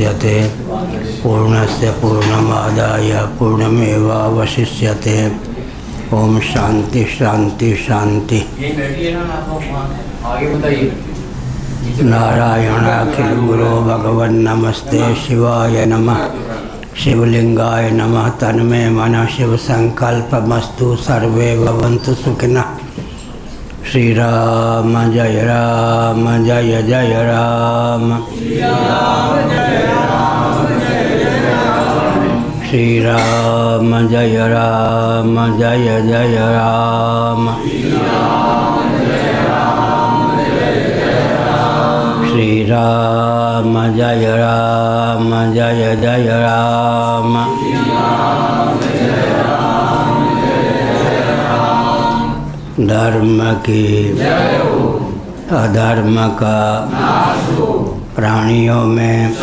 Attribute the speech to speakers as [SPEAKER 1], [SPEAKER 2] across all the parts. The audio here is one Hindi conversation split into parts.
[SPEAKER 1] मुच्यते पूर्णस्य पूर्णमादाय पूर्णमेवावशिष्यते। ओम शांति शांति शांति। नारायणाखिल गुरो भगवन् नमस्ते शिवाय नमः। शिवलिंगाय नमः। तन्मे मनः शिव संकल्पमस्तु। सर्वे भवन्तु सुखिनः। श्री राम जय राम जय जय राम। श्री राम जय राम जय जय राम। श्री राम जय राम जय जय राम। धर्म की अधर्म का प्राणियों में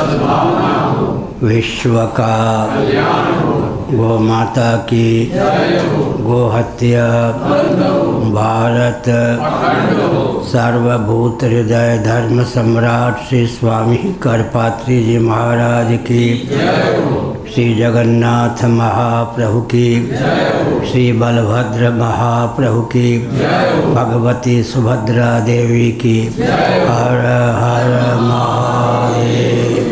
[SPEAKER 1] विश्व का गौ माता की गो हत्या भारत सर्वभूत हृदय धर्म सम्राट श्री स्वामी करपात्री जी महाराज की, श्री जगन्नाथ महाप्रभु की, श्री बलभद्र महाप्रभु की, भगवती सुभद्रा देवी की। हर हर महादेव।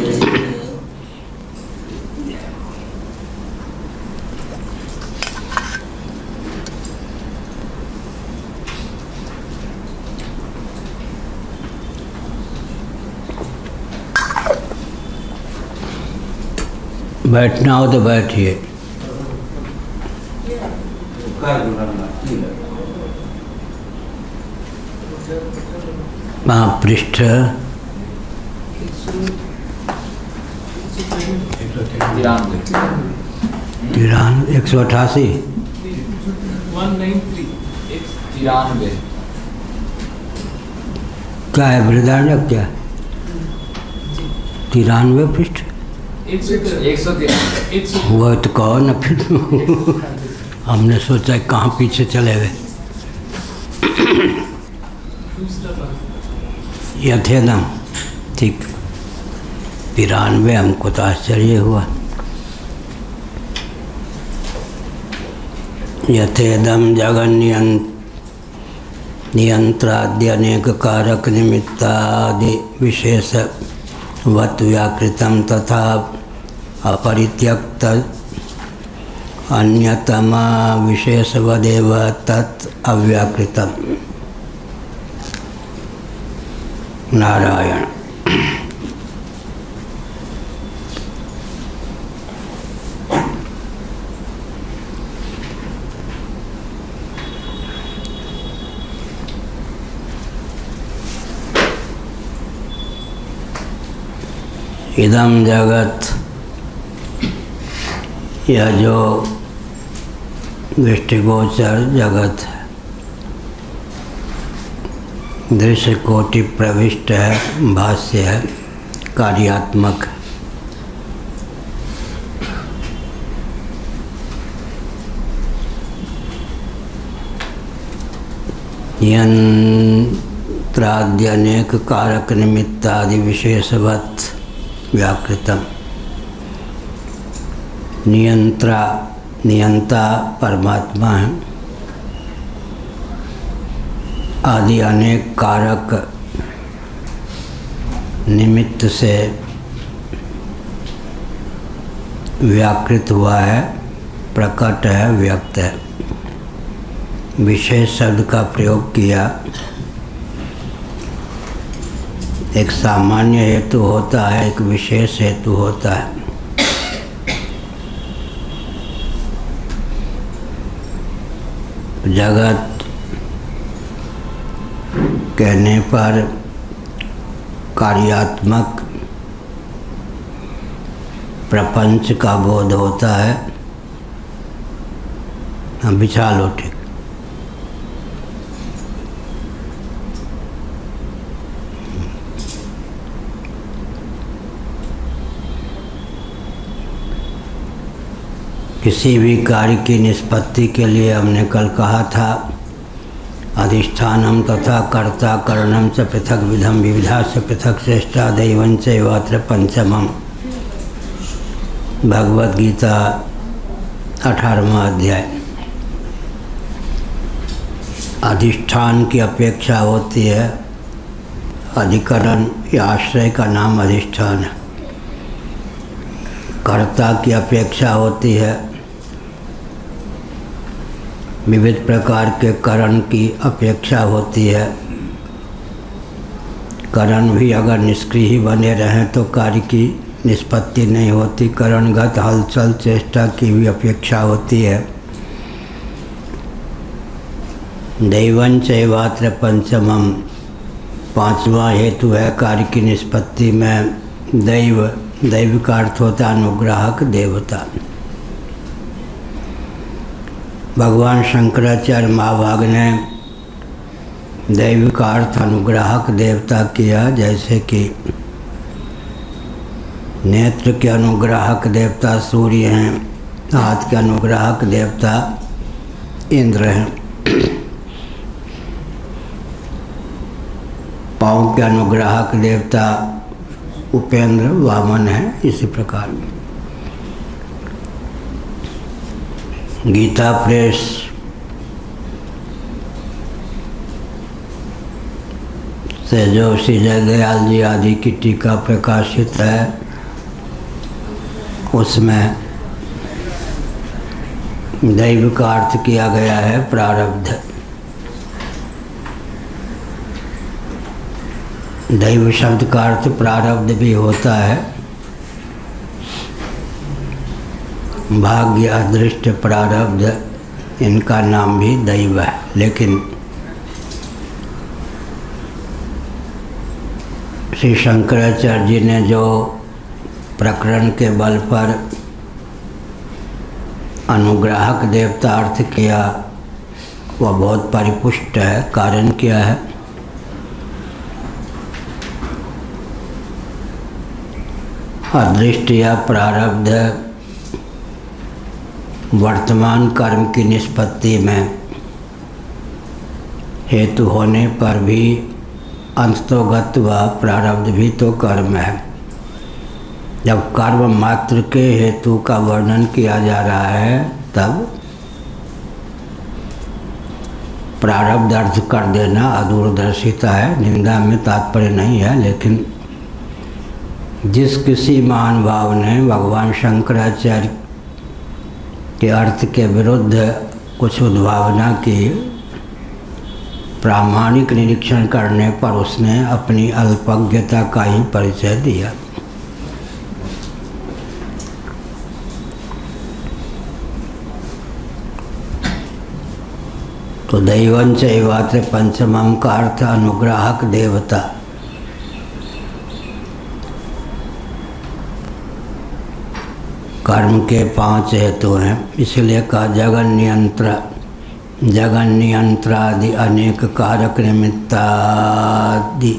[SPEAKER 1] बैठना हो तो बैठिए। पृष्ठ 188 क्या है बृहदारण्यक? क्या 93 पृष्ठ? 113 वो तो कहो न फिर। हमने सोचा कहाँ पीछे चले गए। यथेदम ठीक 93। हमको तो आश्चर्य हुआ। यथेदम जगन नियंत्राद्य अनेक कारक निमित्तादि विशेष वत् व्याकृतम तथा अपरित्यक्त अन्यतमा विशेषवदेव तत् अव्याकृतम। नारायण। इदम जगत, यह जो दृष्टिगोचर जगत है, दृश्य कोटि प्रविष्ट है, भाष्य है, कार्यात्मक। यंत्राद्यनेक कारक निमित्तादि विशेषवत् व्याकृतम। नियंता परमात्मा है। आदि अनेक कारक निमित्त से व्याकृत हुआ है, प्रकट है, व्यक्त है। विशेष शब्द का प्रयोग किया। एक सामान्य हेतु होता है, एक विशेष हेतु होता है। जगत कहने पर कार्यात्मक प्रपंच का बोध होता है। हम बिछा लो ठीक। किसी भी कार्य की निष्पत्ति के लिए हमने कल कहा था अधिष्ठानम तथा कर्ता करणम च पृथक विधम विविधा से पृथक श्रेष्ठा दैवं चैवात्र पंचमम। भगवद गीता 18वां अध्याय। अधिष्ठान की अपेक्षा होती है। अधिकरण या आश्रय का नाम अधिष्ठान है। कर्ता की अपेक्षा होती है। विविध प्रकार के करण की अपेक्षा होती है। करण भी अगर निष्क्रिय ही बने रहें तो कार्य की निष्पत्ति नहीं होती। करणगत हलचल चेष्टा की भी अपेक्षा होती है। दैवं चैवात्र पंचमम, पांचवा हेतु है कार्य की निष्पत्ति में दैव। दैव का अर्थ होता अनुग्राहक देवता। भगवान शंकराचार्य महाभाग ने दैव का अर्थ अनुग्राहक देवता किया। जैसे कि नेत्र के अनुग्राहक देवता सूर्य हैं, हाथ के अनुग्राहक देवता इंद्र हैं, पाँव के अनुग्राहक देवता उपेंद्र वामन है। इसी प्रकार गीता प्रेस से जो श्री जयदयाल जी आदि की टीका प्रकाशित है, उसमें दैव का अर्थ किया गया है प्रारब्ध। दैव शब्द का अर्थ प्रारब्ध भी होता है। भाग्य, अदृष्ट, प्रारब्ध, इनका नाम भी दैव है। लेकिन श्री शंकराचार्य जी ने जो प्रकरण के बल पर अनुग्राहक देवता अर्थ किया वह बहुत परिपुष्ट है। कारण क्या है? अदृष्ट या प्रारब्ध वर्तमान कर्म की निष्पत्ति में हेतु होने पर भी अंततोगत व प्रारब्ध भी तो कर्म है। जब कर्म मात्र के हेतु का वर्णन किया जा रहा है तब प्रारब्ध अर्थ कर देना अदूरदर्शिता है। निंदा में तात्पर्य नहीं है। लेकिन जिस किसी महानुभाव ने भगवान शंकराचार्य के अर्थ के विरुद्ध कुछ उद्भावना की, प्रामाणिक निरीक्षण करने पर उसने अपनी अल्पज्ञता का ही परिचय दिया। तो दैवं चैवात्र पंचमम का अर्थ अनुग्राहक देवता। कर्म के 5 हेतु हैं, इसलिए कहा जगन नियंत्रादि अनेक कारक निमित्तादि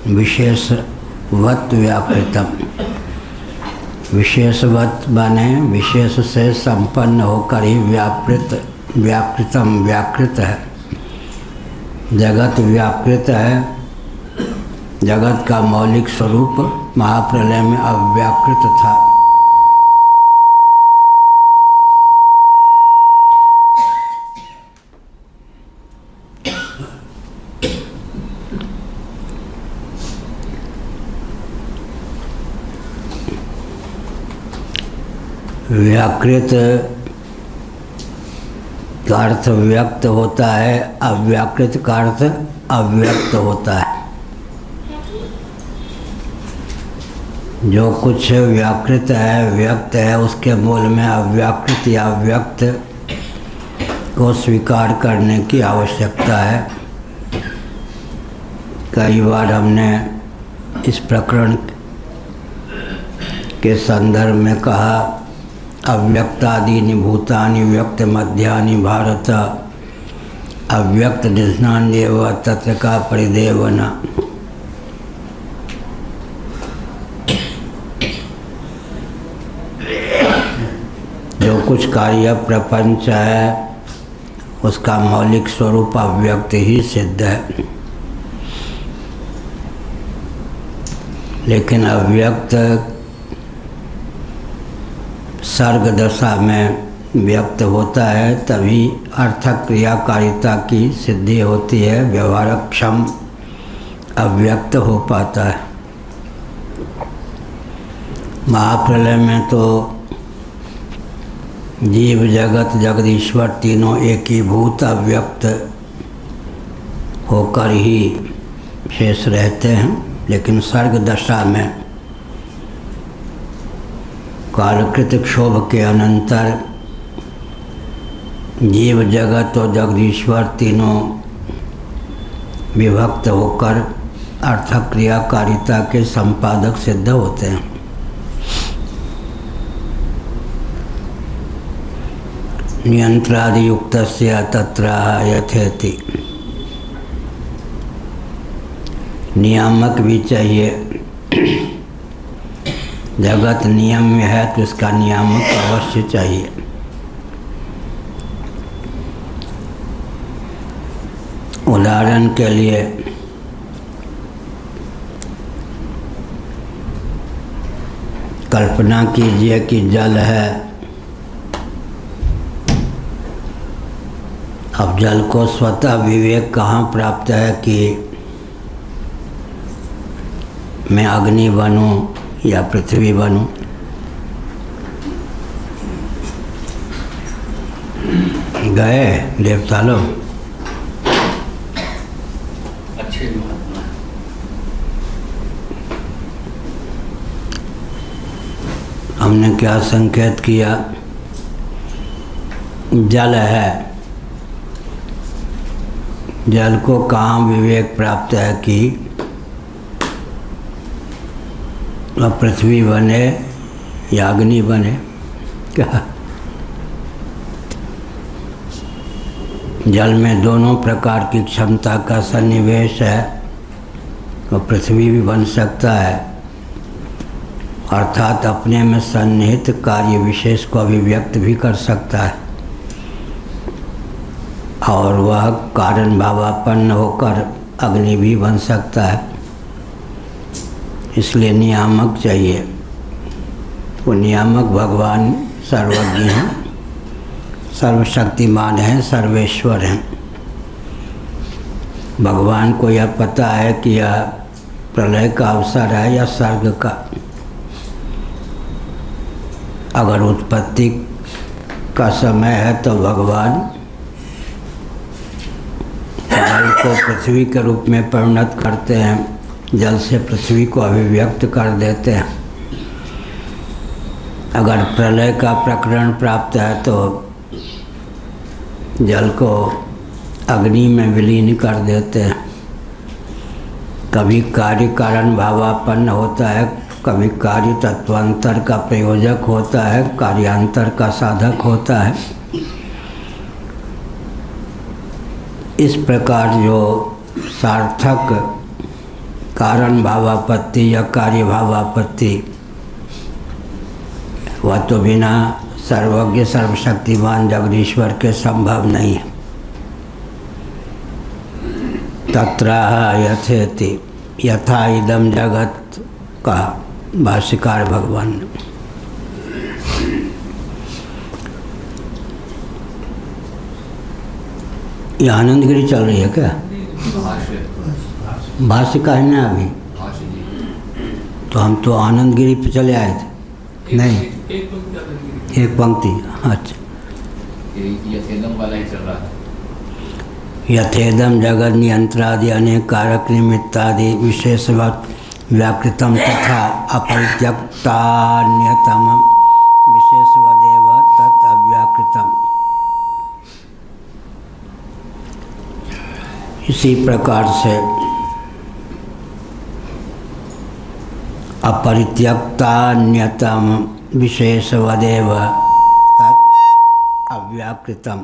[SPEAKER 1] विशेषवत व्यापृतम। विशेषवत बने विशेष से संपन्न होकर ही व्याकृतम व्याकृत है। जगत व्याकृत है। जगत का मौलिक स्वरूप महाप्रलय में अव्याकृत था। व्याकृत का अर्थ व्यक्त होता है, अव्याकृत का अर्थ अव्यक्त होता है। जो कुछ व्याकृत है, व्यक्त है, उसके मूल में अव्याकृत या व्यक्त को स्वीकार करने की आवश्यकता है। कई बार हमने इस प्रकरण के संदर्भ में कहा, अव्यक्तादीनि भूतानि व्यक्त मध्यानि भारत, अव्यक्त निधनान्येव तत्र का परिदेवना। जो कुछ कार्य प्रपंच है उसका मौलिक स्वरूप अव्यक्त ही सिद्ध है। लेकिन अव्यक्त सर्ग दशा में व्यक्त होता है तभी अर्थक क्रियाकारिता की सिद्धि होती है, व्यवहारक क्षम अव्यक्त हो पाता है। महाप्रलय में तो जीव जगत जगदीश्वर तीनों एकीभूत अव्यक्त होकर ही शेष रहते हैं, लेकिन सर्ग दशा में कालकृत क्षोभ के अनंतर जीव जगत और जगदीश्वर तीनों विभक्त होकर अर्थक क्रियाकारिता के संपादक सिद्ध होते हैं। नियंत्रादि युक्तस्य तत्र यथेति, नियामक भी चाहिए। जगत नियम में है तो इसका नियामक अवश्य चाहिए। उदाहरण के लिए कल्पना कीजिए कि जल है। अब जल को स्वतः विवेक कहाँ प्राप्त है कि मैं अग्नि बनूं या पृथ्वी बनूं? गए देवता लोग। अच्छे महात्मा हमने क्या संकेत किया? जल है, जल को कहाँ विवेक प्राप्त है कि वह पृथ्वी बने या अग्नि बने? क्या जल में दोनों प्रकार की क्षमता का सन्निवेश है, तो पृथ्वी भी बन सकता है, अर्थात अपने में सन्निहित कार्य विशेष को अभिव्यक्त भी कर सकता है, और वह कारण भावापन्न होकर अग्नि भी बन सकता है। इसलिए नियामक चाहिए। वो नियामक भगवान सर्वज्ञ हैं, सर्वशक्तिमान हैं, सर्वेश्वर हैं। भगवान को यह पता है कि यह प्रलय का अवसर है या सर्ग का। अगर उत्पत्ति का समय है तो भगवान जल को पृथ्वी के रूप में परिणत करते हैं, जल से पृथ्वी को अभिव्यक्त कर देते हैं। अगर प्रलय का प्रकरण प्राप्त है तो जल को अग्नि में विलीन कर देते हैं। कभी कार्य कारण भावापन्न होता है, कभी कार्य तत्वांतर का प्रयोजक होता है, कार्यांतर का साधक होता है। इस प्रकार जो सार्थक कारण भावापत्ति या कार्य भावापत्ति, वह तो बिना सर्वज्ञ सर्वशक्तिमान जगदीश्वर के संभव नहीं है। तत्राह यथेति, यथा इदम जगत का भाष्यकार भगवान ने। ये आनंदगिरी चल रही है क्या? भाष्य का है ना अभी? तो हम तो आनंदगिरी पे चले आए थे। नहीं, एक पंक्ति। अच्छा, यथेदम वाला ही चल रहा है। यथेदम जगत नियंत्रादि अनेक कारक निमित्तादि विशेषवत् व्याकृतम तथा अपरित्यक्तान्यतम विशेषवदेव तत् अव्याकृतम। इसी प्रकार से अपरित्यक्तान्यतम विशेषवदेव तत् अव्याकृतम।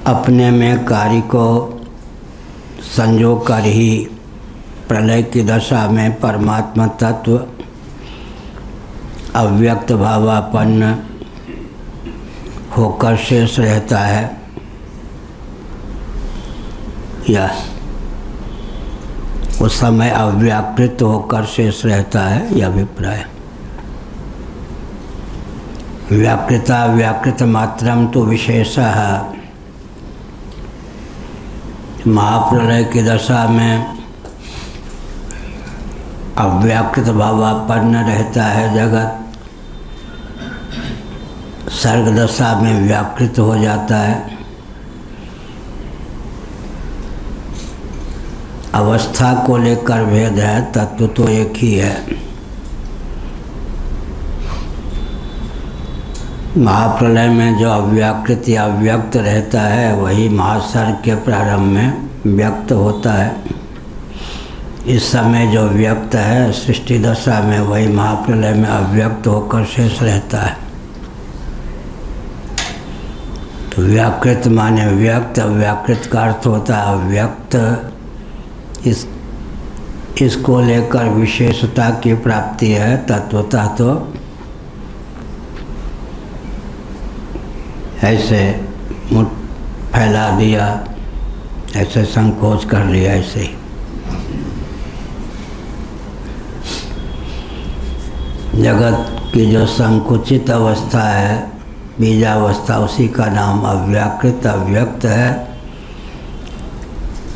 [SPEAKER 1] अपने में कार्य को संजो कर ही प्रलय की दशा में परमात्मा तत्व अव्यक्त भावापन्न होकर शेष रहता है। या उस समय अव्याकृत होकर शेष रहता है यह अभिप्राय। व्याकृता व्याकृत मात्रम तो विशेषः। महाप्रलय की दशा में अव्याकृत भावापन्न रहता है जगत, सर्ग दशा में व्याकृत हो जाता है। अवस्था को लेकर भेद है, तत्व तो एक ही है। महाप्रलय में जो अव्याकृत या अव्यक्त रहता है वही महासर्ग के प्रारंभ में व्यक्त होता है। इस समय जो व्यक्त है सृष्टि दशा में, वही महाप्रलय में अव्यक्त होकर शेष रहता है। तो व्याकृत माने व्यक्त, अव्याकृत का अर्थ होता है अव्यक्त। इसको लेकर विशेषता की प्राप्ति है। तत्वता तो ऐसे मुठ फैला दिया, ऐसे संकोच कर लिया, ऐसे ही। जगत की जो संकुचित अवस्था है, बीजावस्था, उसी का नाम अव्याकृत अव्यक्त है।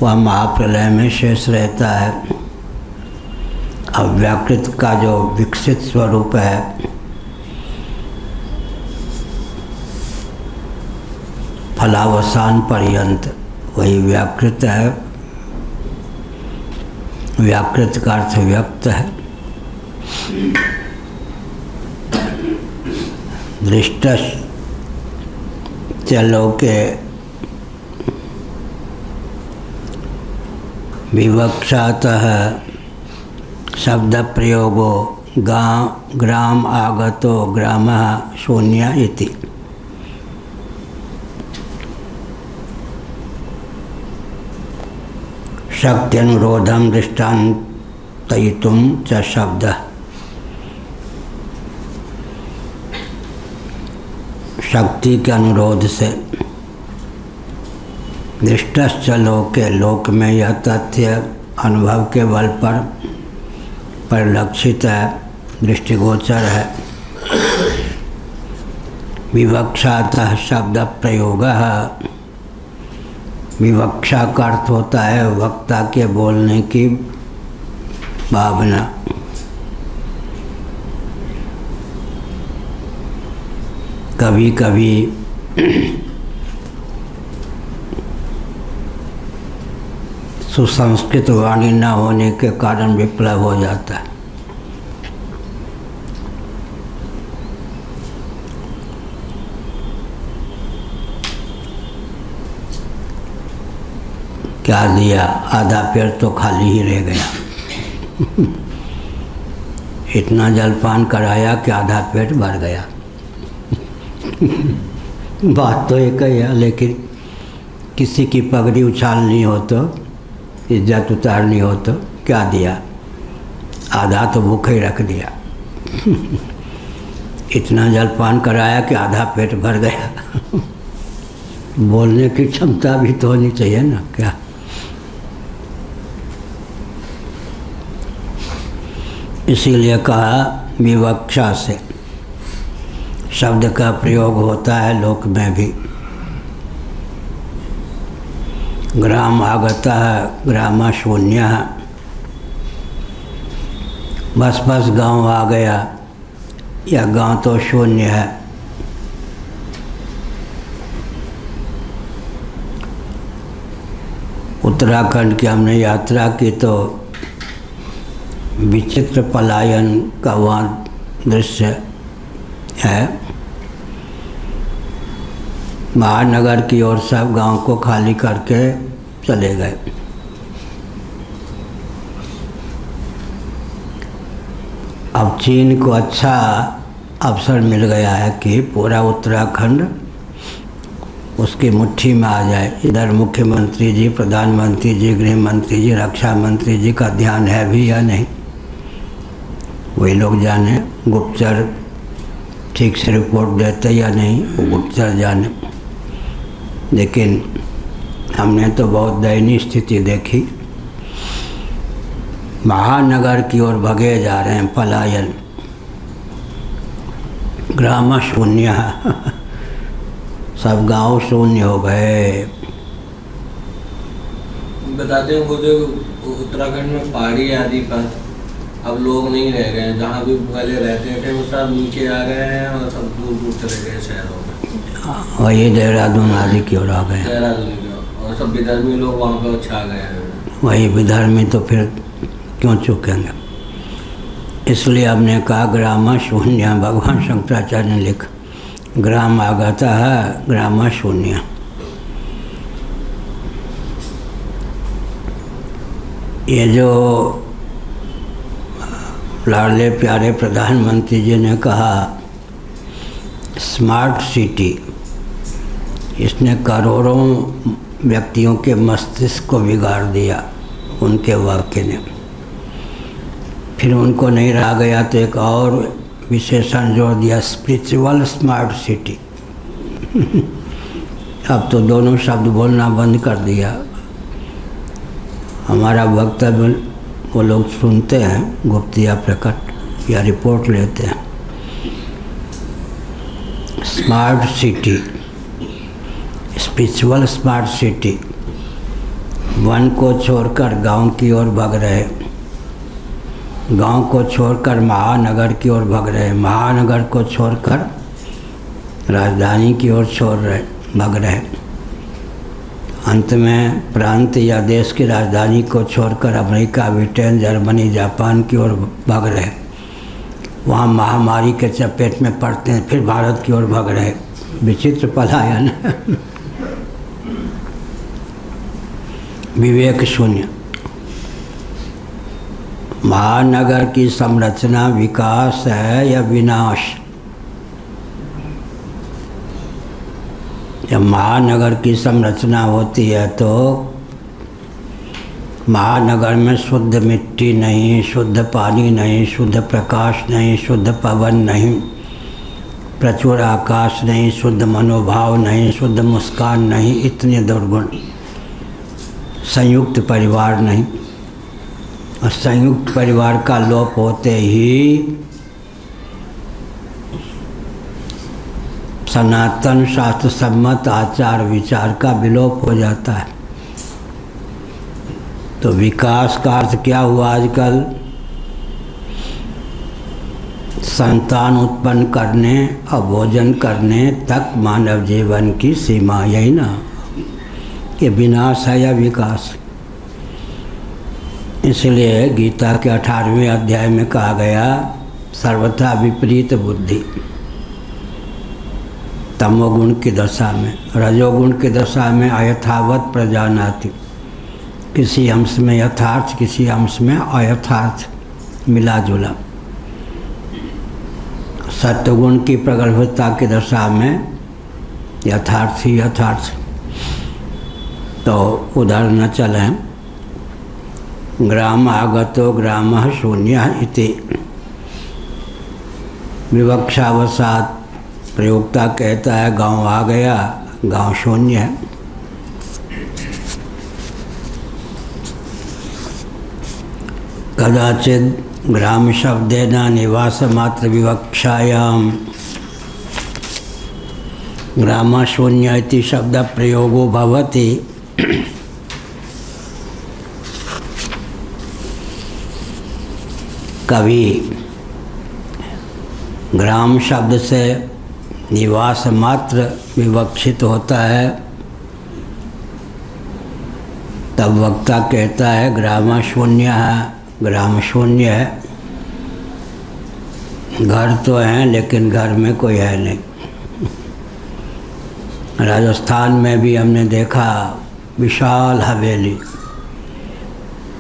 [SPEAKER 1] वह महाप्रलय में शेष रहता है। अव्याकृत का जो विकसित स्वरूप है, फलावसान पर्यंत, वही व्याकृत है। व्याकृत का अर्थ व्यक्त है। दृष्टश्च लोके विवक्षातः शब्द प्रयोगो ग्राम आगतो ग्रामः शून्य इति। शक्त्यनुरोधम दृष्टान्तयितुं च शब्दः। शक्ति के अनुरोध से दृष्टश्च लोके, लोक में यह तथ्य अनुभव के बल पर परिलक्षित है, दृष्टिगोचर है। विवक्षातः शब्द प्रयोगः। विवक्षा का अर्थ होता है वक्ता के बोलने की भावना। कभी कभी सुसंस्कृत वाणी न होने के कारण विप्लव हो जाता है। क्या दिया? आधा पेट तो खाली ही रह गया। इतना जलपान कराया कि आधा पेट भर गया। बात तो एक ही है, लेकिन किसी की पगड़ी उछालनी हो तो, इज्जत उतारनी हो तो क्या दिया? आधा तो भूखे ही रख दिया। इतना जलपान कराया कि आधा पेट भर गया। बोलने की क्षमता भी तो होनी चाहिए ना, क्या? इसीलिए कहा विवक्षा से शब्द का प्रयोग होता है लोक में भी। ग्राम आगता है, ग्राम शून्य है। बस बस गांव आ गया, या गांव तो शून्य है। उत्तराखंड की हमने यात्रा की तो विचित्र पलायन का वहाँ दृश्य है। महानगर की ओर सब गांव को खाली करके चले गए। अब चीन को अच्छा अवसर मिल गया है कि पूरा उत्तराखंड उसकी मुट्ठी में आ जाए। इधर मुख्यमंत्री जी, प्रधानमंत्री जी, गृह मंत्री जी, रक्षा मंत्री जी का ध्यान है भी या नहीं, वही लोग जाने। गुप्तचर ठीक से रिपोर्ट देते या नहीं, वो गुप्तचर जाने। लेकिन हमने तो बहुत दयनीय स्थिति देखी। महानगर की ओर भगे जा रहे हैं, पलायन, ग्राम शून्य। सब गांव शून्य हो गए।
[SPEAKER 2] बताते हैं वो जो उत्तराखंड में पहाड़ी आदि पर अब लोग नहीं रह गए, जहाँ भी पहले रहते थे वो सब नीचे आ गए हैं और सब दूर दूर चले गए शहरों में।
[SPEAKER 1] वही देहरादून आदि की ओर आ गए,
[SPEAKER 2] देहरादून की ओर, और सब विधर्मी लोग वहाँ पर छा गए हैं। वही
[SPEAKER 1] विधर्मी तो फिर क्यों चूकेंगे। इसलिए हमने कहा ग्राम शून्य। भगवान शंकराचार्य ने लिखा, ग्राम आगता है, ग्राम शून्य। ये जो लाडले प्यारे प्रधानमंत्री जी ने कहा स्मार्ट सिटी, इसने करोड़ों व्यक्तियों के मस्तिष्क को बिगाड़ दिया उनके वाक्य ने। फिर उनको नहीं रहा गया तो एक और विशेषण जोड़ दिया, स्पिरिचुअल स्मार्ट सिटी। अब तो दोनों शब्द बोलना बंद कर दिया। हमारा वक्तव्य वो लोग सुनते हैं, गुप्त या प्रकट, या रिपोर्ट लेते हैं। Smart city, spiritual smart city, one को छोड़कर गांव की ओर भग रहे, गांव को छोड़कर महानगर की ओर भग रहे, महानगर को छोड़कर राजधानी की ओर भग रहे, अंत में प्रांत या देश की राजधानी को छोड़कर अमेरिका, ब्रिटेन, जर्मनी, जापान की ओर भग रहे, वहाँ महामारी के चपेट में पड़ते हैं, फिर भारत की ओर भग रहे। विचित्र पलायन। विवेक शून्य। महानगर की संरचना विकास है या विनाश? जब महानगर की संरचना होती है तो महानगर में शुद्ध मिट्टी नहीं, शुद्ध पानी नहीं, शुद्ध प्रकाश नहीं, शुद्ध पवन नहीं, प्रचुर आकाश नहीं, शुद्ध मनोभाव नहीं, शुद्ध मुस्कान नहीं, इतने दुर्गुण, संयुक्त परिवार नहीं। और संयुक्त परिवार का लोप होते ही सनातन शास्त्र सम्मत आचार विचार का विलोप हो जाता है। तो विकास का अर्थ क्या हुआ आजकल? संतान उत्पन्न करने और भोजन करने तक मानव जीवन की सीमा, यही ना? ये विनाश है या विकास? इसलिए गीता के 18वें अध्याय में कहा गया, सर्वथा विपरीत बुद्धि तमोगुण की दशा में, रजोगुण की दशा में अयथावत प्रजानाति, किसी अंश में यथार्थ, किसी अंश में अयथार्थ मिला जुला। सत्वगुण की प्रगल्भता की दशा में यथार्थ ही यथार्थ। तो उधर न चलें। ग्राम आगतो ग्रामः शून्यः इति विवक्षावसात प्रयोक्ता कहता है गांव आ गया, गांव शून्य है। कदाचित ग्राम शब्देन निवास मात्र विवक्षायाम ग्राम शून्य इति शब्द प्रयोगो भवति। कभी ग्राम शब्द से निवास मात्र विवक्षित होता है, तब वक्ता कहता है ग्राम शून्य है, ग्राम शून्य है। घर तो हैं लेकिन घर में कोई है नहीं। राजस्थान में भी हमने देखा विशाल हवेली।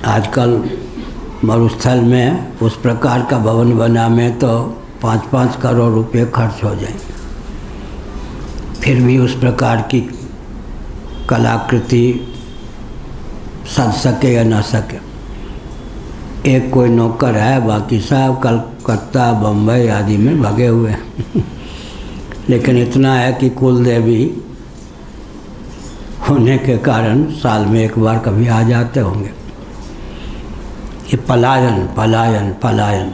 [SPEAKER 1] आजकल मरुस्थल में उस प्रकार का भवन बना में तो 5-5 करोड़ रुपए खर्च हो जाए, फिर भी उस प्रकार की कलाकृति सज सके या न सके। एक कोई नौकर है, बाकी सब कलकत्ता, बम्बई आदि में भगे हुए हैं। लेकिन इतना है कि कुल देवी होने के कारण साल में एक बार कभी आ जाते होंगे। ये पलायन पलायन पलायन।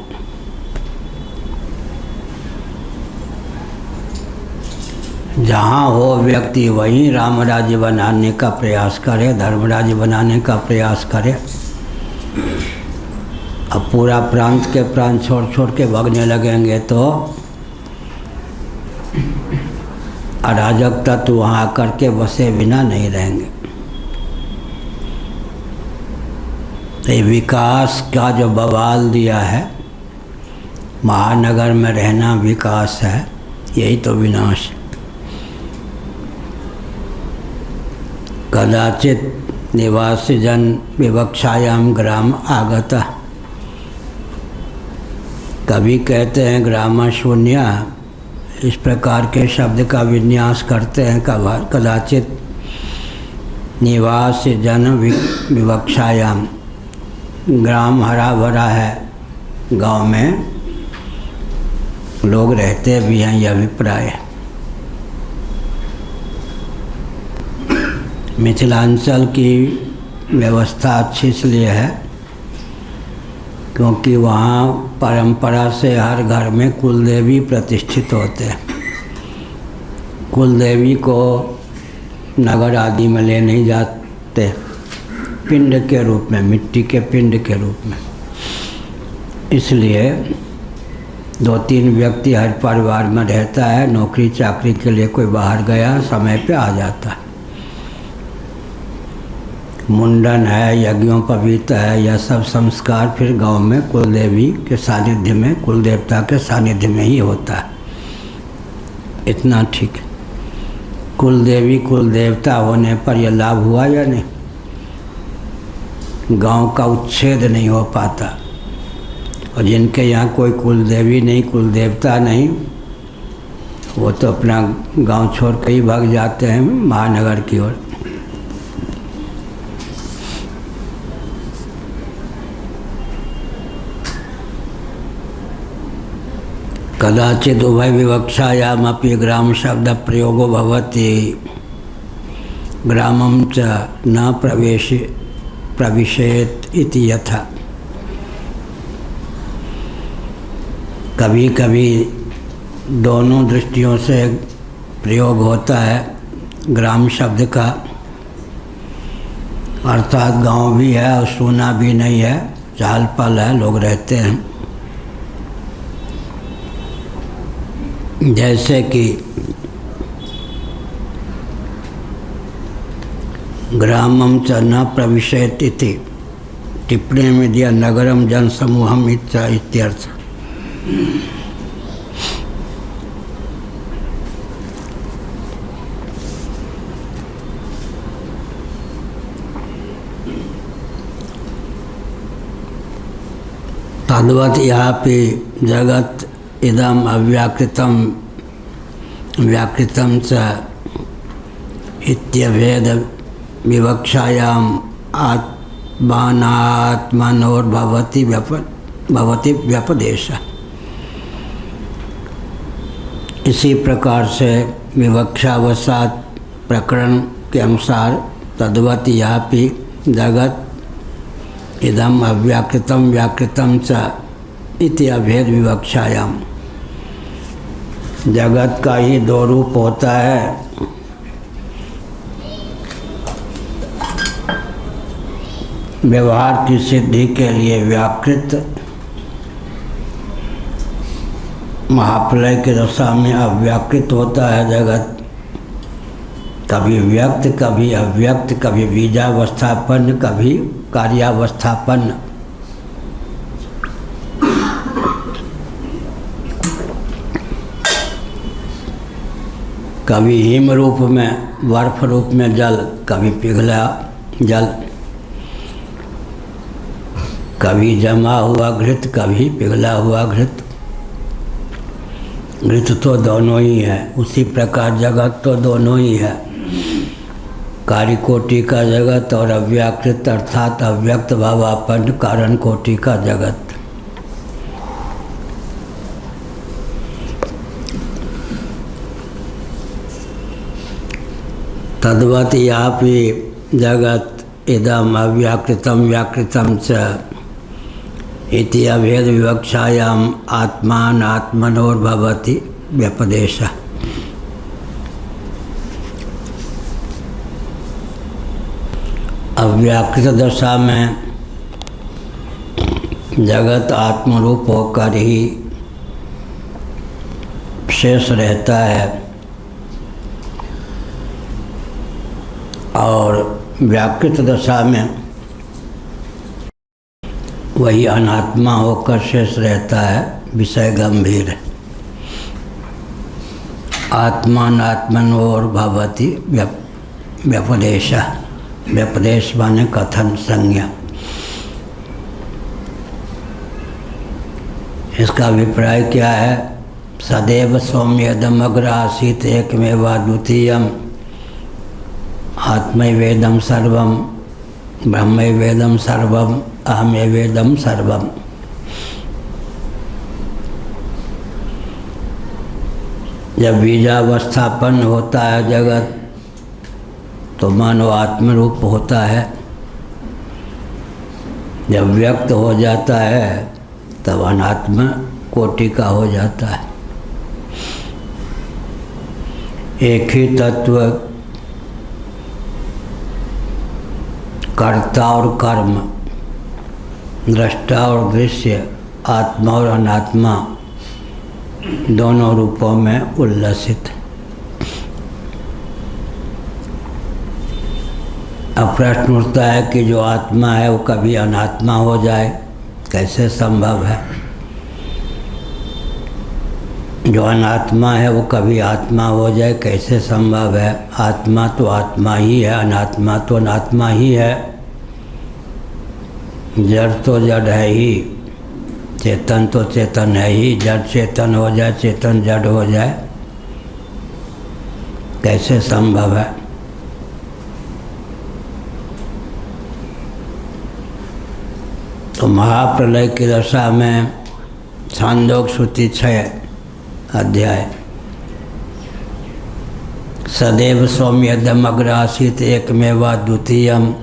[SPEAKER 1] जहाँ हो व्यक्ति वहीं राम राज्य बनाने का प्रयास करे, धर्म राज्य बनाने का प्रयास करे। अब पूरा प्रांत के प्रांत छोड़ छोड़ के भागने लगेंगे तो अराजक तत्व वहाँ आकर के बसे बिना नहीं रहेंगे। ये विकास का जो बवाल दिया है, महानगर में रहना विकास है, यही तो विनाश है। कदाचित निवासी जन विवक्षायाम ग्राम आगता। कभी कहते हैं ग्राम शून्य, इस प्रकार के शब्द का विन्यास करते हैं। कदाचित निवास जन विवक्षायाम, ग्राम हरा भरा है, गांव में लोग रहते भी हैं, यह अभिप्राय है। मिथिलांचल की व्यवस्था अच्छी इसलिए है क्योंकि वहाँ परंपरा से हर घर में कुलदेवी प्रतिष्ठित होते हैं। कुलदेवी को नगर आदि में ले नहीं जाते, पिंड के रूप में, मिट्टी के पिंड के रूप में। इसलिए 2-3 व्यक्ति हर परिवार में रहता है। नौकरी चाकरी के लिए कोई बाहर गया, समय पे आ जाता है। मुंडन है, यज्ञोपवीत है, यह सब संस्कार फिर गांव में कुलदेवी के सानिध्य में, कुलदेवता के सानिध्य में ही होता है। इतना ठीक है। कुलदेवी कुलदेवता होने पर यह लाभ हुआ या नहीं? गांव का उच्छेद नहीं हो पाता। और जिनके यहाँ कोई कुलदेवी नहीं, कुलदेवता नहीं, वो तो अपना गांव छोड़ के ही भाग जाते हैं महानगर की ओर। कदाचित उभय विवक्षायामपि ग्राम शब्द प्रयोगो भवति, ग्रामं च न प्रविशेत इति यथा। कभी कभी दोनों दृष्टियों से प्रयोग होता है ग्राम शब्द का, अर्थात गांव भी है और सूना भी नहीं है, चहल पहल है, लोग रहते हैं। जैसे कि ग्रामं च न प्रविशेत इति टिप्पणी में दिया, नगरम जन समूहम इत्यर्थ। तद्वत् यापि जगत इदम अव्याकृतम व्याकृतम च इत्यभेद विवक्षायाम आत्मानात्मनोर्भवति व्यपदेश। इसी प्रकार से विवक्षावसात प्रकरण के अनुसार तद्वत् यापि जगत इदम अव्याकृतम व्याकृतम च इति अभेद विवक्षायाम। जगत का ही 2 रूप होता है, व्यवहार की सिद्धि के लिए व्याकृत, महाप्रलय के दशा में अव्याकृत होता है जगत, कभी व्यक्त कभी अव्यक्त, कभी बीजावस्थापन्न कभी कार्यावस्थापन्न। कभी हिम रूप में, बर्फ रूप में जल, कभी पिघला जल, कभी जमा हुआ घृत, कभी पिघला हुआ घृत। घृत तो दोनों ही है। उसी प्रकार जगत तो दोनों ही है, कार्य कोटि का जगत और अव्याकृत अर्थात अव्यक्त भावापन्न कारण कोटि का जगत। तद्वत् यापि जगत इदम अव्याकृतम व्याकृतम च इति अभेद विवक्षायाम आत्मानात्मनोर्भवति व्यपदेशः। अव्याकृत दशा में जगत आत्मरूप होकर ही शेष रहता है और व्याकृत दशा में वही अनात्मा होकर शेष रहता है। विषय गंभीर। आत्मानात्मनोर भवति व्यपदेशः। व्यपदेश माने कथन, संज्ञा। इसका अभिप्राय क्या है? सदैव सौम्यदम अग्र आसीत एकमेवा द्वितीयम आत्मैवेदम सर्वम ब्रह्मैवेदम सर्वम अहमैवेदम सर्वम। जब बीजावस्थापन होता है जगत तो मानव आत्मरूप होता है। जब व्यक्त हो जाता है तब अनात्म कोटि का हो जाता है। एक ही तत्व कर्ता और कर्म, दृष्टा और दृश्य, आत्मा और अनात्मा दोनों रूपों में उल्लसित। अब प्रश्न उठता है कि जो आत्मा है वो कभी अनात्मा हो जाए, कैसे संभव है? जो अनात्मा है वो कभी आत्मा हो जाए, कैसे संभव है? आत्मा तो आत्मा ही है, अनात्मा तो अनात्मा ही है। जड़ तो जड़ है ही, चेतन तो चेतन है ही। जड़ चेतन हो जाए, चेतन जड़ हो जाए, कैसे संभव है? तो महाप्रलय की दशा में छांदोग्य श्रुति 6 अध्याय सदैव सौम्यदम अग्र आसीत एकमेवा द्वितीयम।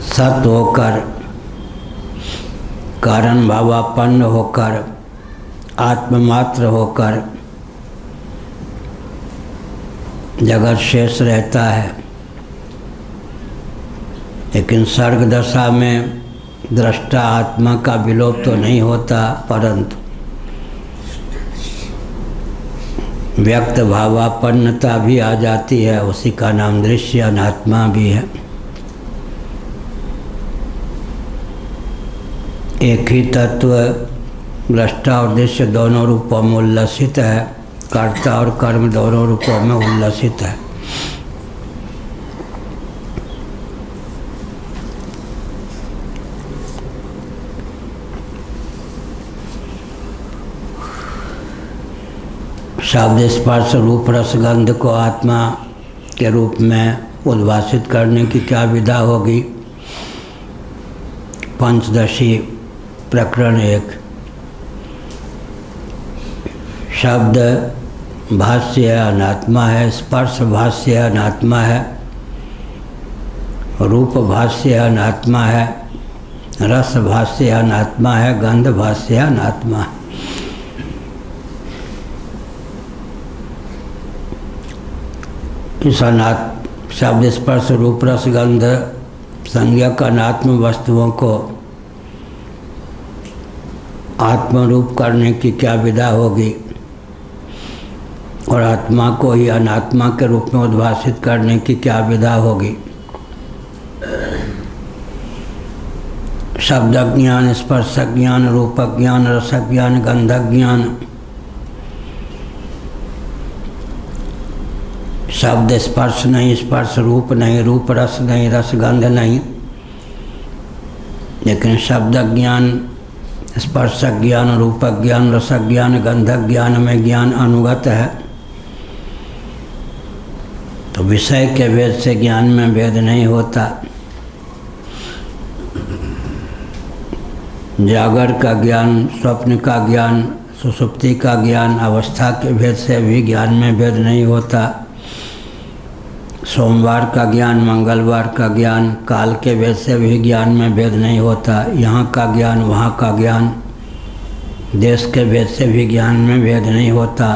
[SPEAKER 1] सत होकर, कारण भावापन्न होकर, आत्ममात्र होकर जगत शेष रहता है। लेकिन सर्ग दशा में दृष्टा आत्मा का विलोप तो नहीं होता, परंतु व्यक्त भावापन्नता भी आ जाती है। उसी का नाम दृश्य अनात्मा भी है। एक ही तत्व दृष्टा और दृश्य दोनों रूपों में उल्लसित है। कर्ता और कर्म दोनों रूपों में उल्लसित है। शब्द स्पर्श रूप रसगंध को आत्मा के रूप में उद्भाषित करने की क्या विधा होगी? पंचदशी प्रकरण 1। शब्द भाष्य है, अनात्मा है। स्पर्श भाष्य है, अनात्मा है। रूप भाष्य है, अनात्मा है। रस भाष्य है, अनात्मा है। गंध भाष्य है, अनात्मा है। इस शब्द स्पर्श रूप रस गंध संज्ञक अनात्म वस्तुओं को आत्मरूप करने की क्या विधा होगी और आत्मा को ही अनात्मा के रूप में उद्भाषित करने की क्या विधा होगी? शब्द ज्ञान, स्पर्श ज्ञान, रूप ज्ञान, रस ज्ञान, गंध ज्ञान। शब्द स्पर्श नहीं, स्पर्श रूप नहीं, रूप रस नहीं, रस गंध नहीं। लेकिन शब्द ज्ञान, स्पर्श ज्ञान, रूप ज्ञान, रस ज्ञान, गंध ज्ञान में ज्ञान अनुगत है। तो विषय के भेद से ज्ञान में भेद नहीं होता। जागर का ज्ञान, स्वप्न का ज्ञान, सुषुप्ति का ज्ञान, अवस्था के भेद से भी ज्ञान में भेद नहीं होता। सोमवार का ज्ञान, मंगलवार का ज्ञान, काल के भेद से भी ज्ञान में भेद नहीं होता। यहाँ का ज्ञान, वहाँ का ज्ञान, देश के भेद से भी ज्ञान में भेद नहीं होता।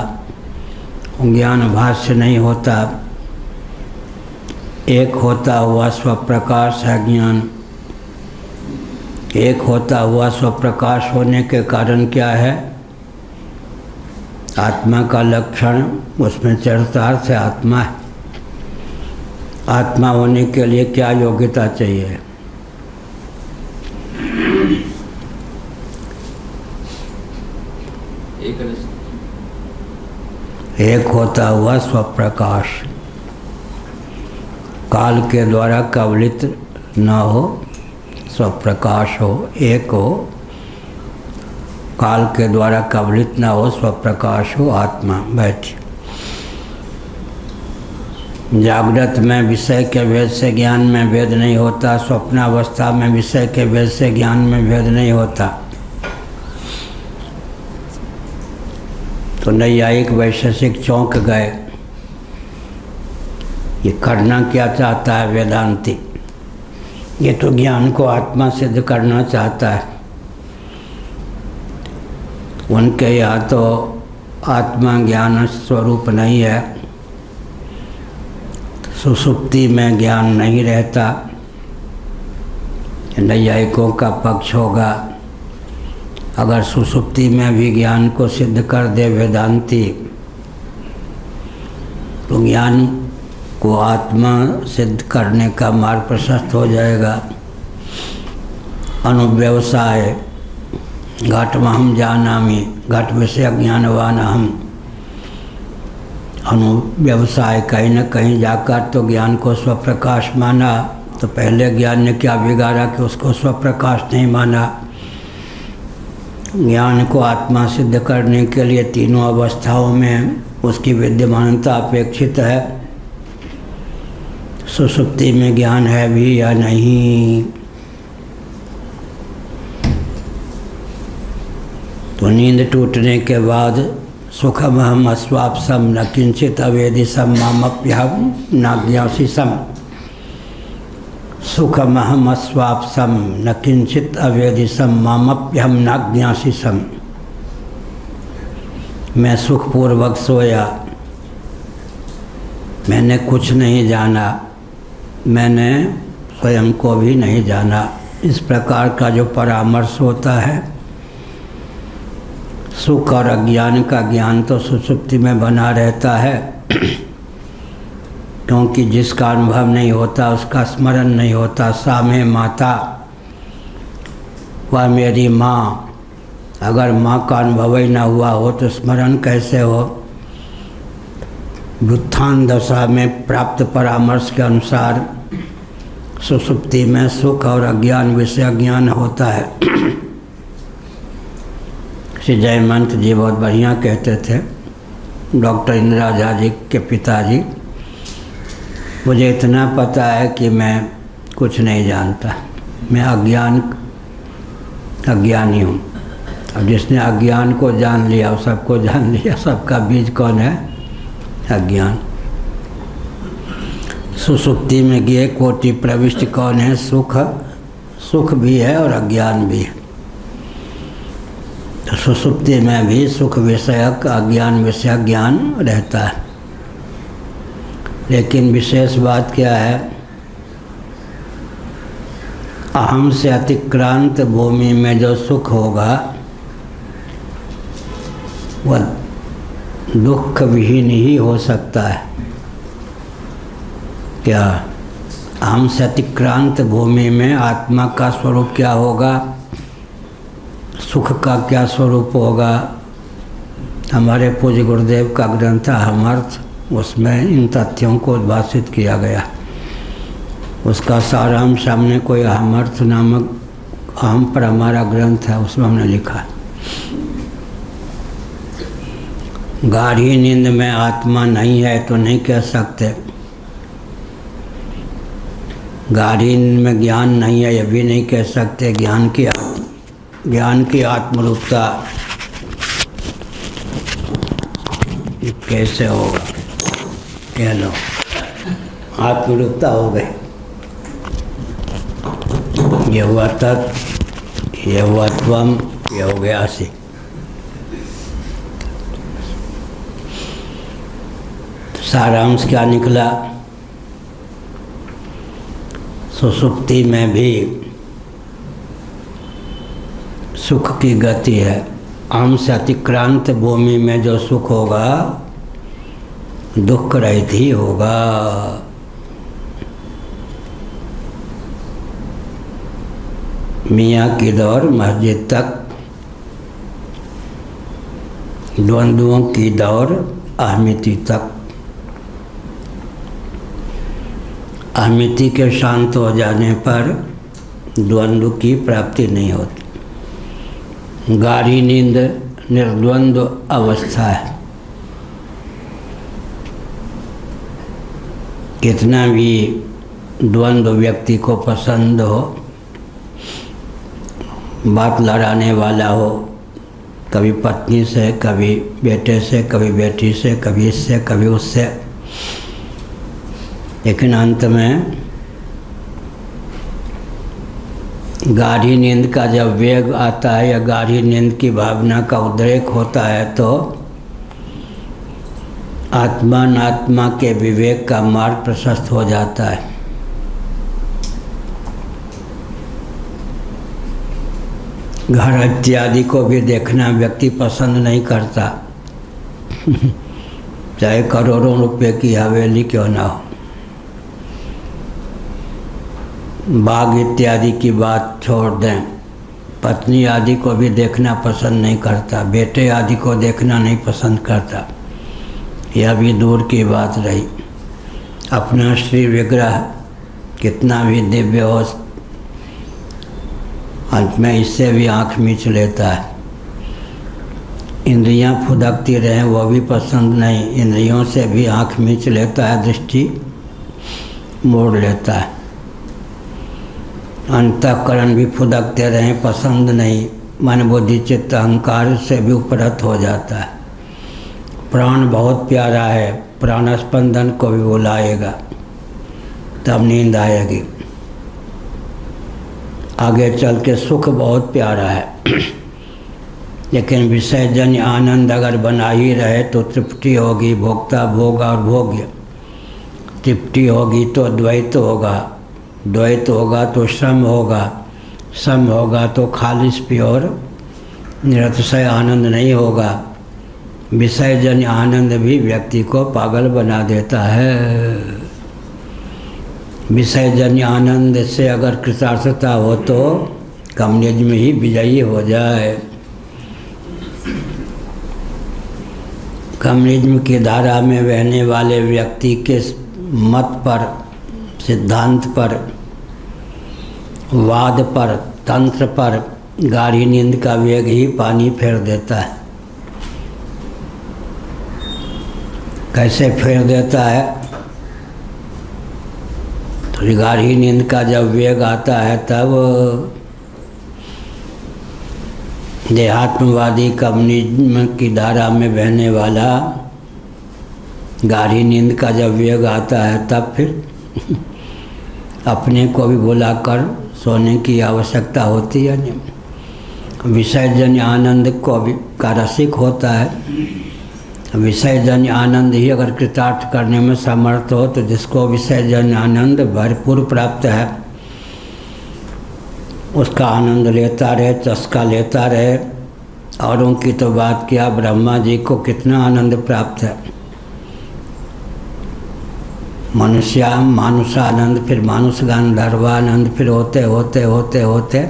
[SPEAKER 1] ज्ञान भाष्य नहीं होता। एक होता हुआ स्वप्रकाश है ज्ञान। एक होता हुआ स्वप्रकाश होने के कारण क्या है? आत्मा का लक्षण, उसमें चरितार्थ है, आत्मा है। आत्मा होने के लिए क्या योग्यता चाहिए? एक होता हुआ स्वप्रकाश, काल के द्वारा कवलित न हो, स्वप्रकाश हो, एक हो, काल के द्वारा कवलित न हो, स्वप्रकाश हो, आत्मा बैठी। जागृत में विषय के भेद से ज्ञान में भेद नहीं होता। स्वप्नावस्था में विषय के भेद से ज्ञान में भेद नहीं होता। तो नैयायिक वैशेषिक चौंक गए। ये करना क्या चाहता है वेदांती? ये तो ज्ञान को आत्मा सिद्ध करना चाहता है। उनके यहाँ तो आत्मा ज्ञान स्वरूप नहीं है। सुषुप्ति में ज्ञान नहीं रहता। नैयायिकों का पक्ष होगा। अगर सुषुप्ति में भी ज्ञान को सिद्ध कर दे वेदांती, तो ज्ञान को आत्मा सिद्ध करने का मार्ग प्रशस्त हो जाएगा। अनुव्यवसाय घटमहम जानामि, घट विषय ज्ञानवान हम। अनुव्यवसाय कहीं न कहीं जाकर तो ज्ञान को स्वप्रकाश माना, तो पहले ज्ञान ने क्या बिगाड़ा कि उसको स्वप्रकाश नहीं माना। ज्ञान को आत्मा सिद्ध करने के लिए तीनों अवस्थाओं में उसकी विद्यमानता अपेक्षित है। सुषुप्ति में ज्ञान है भी या नहीं, तो नींद टूटने के बाद सुखमहम अस्वाप्सम न किंचित अवेदिसम मामप्यहम नाज्ञासिसम। सुखमहम अस्वाप्सम न किंचित अवेदिसम मामप्यहम नाज्ञासिसम। मैं सुखपूर्वक सोया, मैंने कुछ नहीं जाना, मैंने स्वयं को भी नहीं जाना। इस प्रकार का जो परामर्श होता है, सुख और अज्ञान का ज्ञान तो सुषुप्ति में बना रहता है, क्योंकि जिसका अनुभव नहीं होता उसका स्मरण नहीं होता। सा में माता, वह मेरी माँ। अगर माँ का अनुभव ही न हुआ हो तो स्मरण कैसे हो? व्युत्थान दशा में प्राप्त परामर्श के अनुसार सुषुप्ति में सुख और अज्ञान विषय ज्ञान होता है। श्री जयमंत जी बहुत बढ़िया कहते थे, डॉक्टर इंदिरा झा जी के पिताजी, मुझे इतना पता है कि मैं कुछ नहीं जानता, मैं अज्ञानी हूँ। अब जिसने अज्ञान को जान लिया, सबको जान लिया, सबका बीज कौन है? अज्ञान। सुषुप्ति में गए कोटि प्रविष्ट कौन है? सुख भी है और अज्ञान भी है। तो सुषुप्ति में भी सुख विषयक अज्ञान विषयक ज्ञान रहता है। लेकिन विशेष बात क्या है? अहम से अतिक्रांत भूमि में जो सुख होगा वह दुख विहीन ही हो सकता है। क्या अहम से अतिक्रांत भूमि में आत्मा का स्वरूप क्या होगा? सुख का क्या स्वरूप होगा? हमारे पूज्य गुरुदेव का ग्रंथ अहमर्थ, उसमें इन तथ्यों को उद्भाषित किया गया। उसका सारांश हमने कोई अहमर्थ नामक अहम पर हमारा ग्रंथ है, उसमें हमने लिखा। गाढ़ी नींद में आत्मा नहीं है तो नहीं कह सकते। गाढ़ी नींद में ज्ञान नहीं है, यह भी नहीं कह सकते। ज्ञान की आत्मरूपता कैसे होगा? कह लो। आत्मरूपता हो गई। ये हुआ तत्, ये हुआ त्वम, ये हो गया असि। सारांश क्या निकला? सुषुप्ति में भी सुख की गति है। आम से अतिक्रांत भूमि में जो सुख होगा दुख रहित ही होगा। मियाँ की दौड़ मस्जिद तक, द्वंद्वों की दौड़ अहमिति तक। अहमिति के शांत हो जाने पर द्वंद्व की प्राप्ति नहीं होती। गाढ़ी नींद निर्द्वंद्व अवस्था है। कितना भी द्वंद्व व्यक्ति को पसंद हो, बात लड़ाने वाला हो, कभी पत्नी से, कभी बेटे से, कभी बेटी से, कभी इससे, कभी उससे, लेकिन अंत में गाढ़ी नींद का जब वेग आता है या गाढ़ी नींद की भावना का उद्रेक होता है तो आत्मा अनात्मा के विवेक का मार्ग प्रशस्त हो जाता है। घर इत्यादि को भी देखना व्यक्ति पसंद नहीं करता, चाहे करोड़ों रुपए की हवेली क्यों ना हो। बाग इत्यादि की बात छोड़ दें, पत्नी आदि को भी देखना पसंद नहीं करता, बेटे आदि को देखना नहीं पसंद करता। यह भी दूर की बात रही। अपना श्री विग्रह कितना भी दिव्य हो, अंत में इससे भी आँख मीच लेता है। इंद्रियां फुदकती रहें वो भी पसंद नहीं, इंद्रियों से भी आँख मीच लेता है, दृष्टि मोड़ लेता है। अंतःकरण भी फुदकते रहें पसंद नहीं, मन बुद्धि चित्त अहंकार से भी उपरत हो जाता है। प्राण बहुत प्यारा है, प्राण स्पंदन को भी बुलाएगा, तब नींद आएगी। आगे चल के सुख बहुत प्यारा है, लेकिन विषयजन्य आनंद अगर बना ही रहे तो तृप्ति होगी, भोक्ता भोग और भोग्य। तृप्ति होगी तो द्वैत होगा, द्वैत होगा तो श्रम होगा, श्रम होगा तो खालिस प्योर निरतिशय आनंद नहीं होगा। विषयजन्य आनंद भी व्यक्ति को पागल बना देता है। विषयजन्य आनंद से अगर कृतार्थता हो तो कम्युनिज्म ही विजयी हो जाए। कम्युनिज्म की धारा में बहने वाले व्यक्ति के मत पर, सिद्धांत पर, वाद पर, तंत्र पर गाढ़ी नींद का वेग ही पानी फेर देता है। कैसे फेर देता है? तो गाढ़ी नींद का जब वेग आता है तब देहात्मवादी कम्युनिज्म की धारा में बहने वाला गाढ़ी नींद का जब वेग आता है तब फिर अपने को भी बुलाकर सोने की आवश्यकता होती है नहीं। विषयजन्य आनंद को भी का रसिक होता है। विषयजन्य आनंद ही अगर कृतार्थ करने में समर्थ हो तो जिसको विषयजन्य आनंद भरपूर प्राप्त है उसका आनंद लेता रहे, चस्का लेता रहे। औरों की तो बात किया, ब्रह्मा जी को कितना आनंद प्राप्त है। मनुष्याम मानुषानंद, फिर मानुष गंधर्वानंद, फिर होते होते होते होते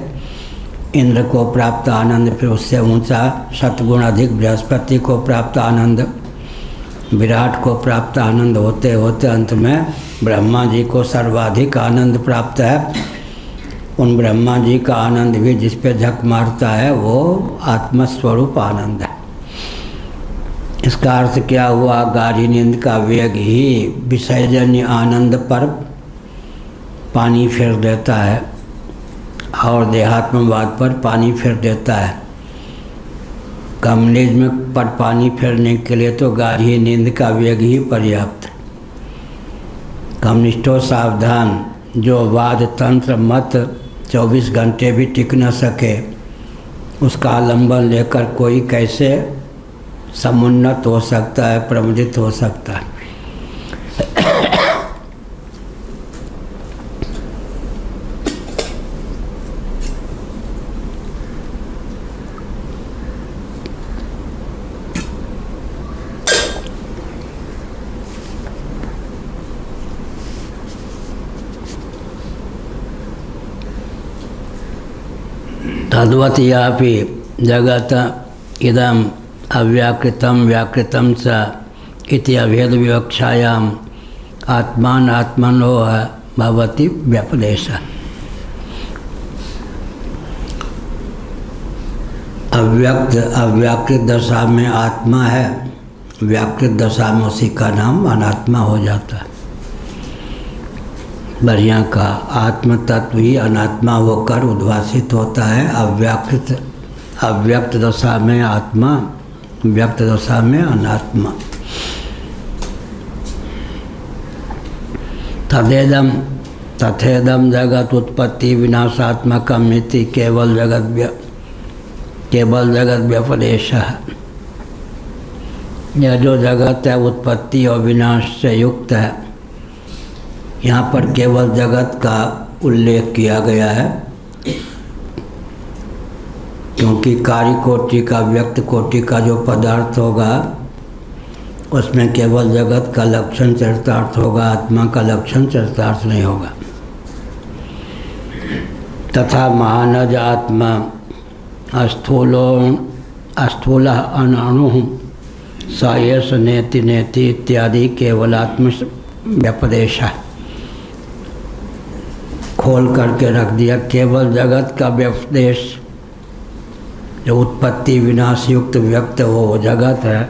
[SPEAKER 1] इंद्र को प्राप्त आनंद, फिर उससे ऊंचा सतगुण अधिक बृहस्पति को प्राप्त आनंद, विराट को प्राप्त आनंद, होते होते अंत में ब्रह्मा जी को सर्वाधिक आनंद प्राप्त है। उन ब्रह्मा जी का आनंद भी जिस पे झक मारता है वो आत्मस्वरूप आनंद है। इसका अर्थ क्या हुआ? गाढ़ी नींद का वेग ही विषयजन्य आनंद पर पानी फेर देता है और देहात्मवाद पर पानी फेर देता है। कम्युनिज्म पर पानी फेरने के लिए तो गाढ़ी नींद का वेग ही पर्याप्त है। कम्युनिस्टों सावधान, जो वाद तंत्र मत 24 घंटे भी टिक न सके उसका आलम्बन लेकर कोई कैसे समुन्नत हो सकता है, प्रमुदित हो सकता है। तद्वत्यापि जगत इदम अव्याकृतम व्याकृतम च इति अभेद विवक्षायाम आत्मान आत्मनो भवति व्यपदेशः। अव्यक्त अव्याकृत दशा में आत्मा है, व्याकृत दशा में उसी का नाम अनात्मा हो जाता है। बढ़िया का आत्म तत्व ही अनात्मा होकर उद्भासित होता है। अव्यक्त दशा में आत्मा, व्यक्त दशा में अनात्मा। तथेदम जगत उत्पत्ति विनाशात्मकम इति केवल जगत व्यपदेश है। यह जो जगत है उत्पत्ति और विनाश से युक्त है, यहाँ पर केवल जगत का उल्लेख किया गया है, क्योंकि कार्य कोटि का, व्यक्त कोटि का जो पदार्थ होगा उसमें केवल जगत का लक्षण चरितार्थ होगा, आत्मा का लक्षण चरितार्थ नहीं होगा। तथा महानज आत्मा स्थूल अनाणु स एष नेति नेति इत्यादि केवल आत्म व्यपदेश है। खोल करके रख दिया, केवल जगत का व्यपदेश, जो उत्पत्ति विनाश युक्त व्यक्त वो जगत है,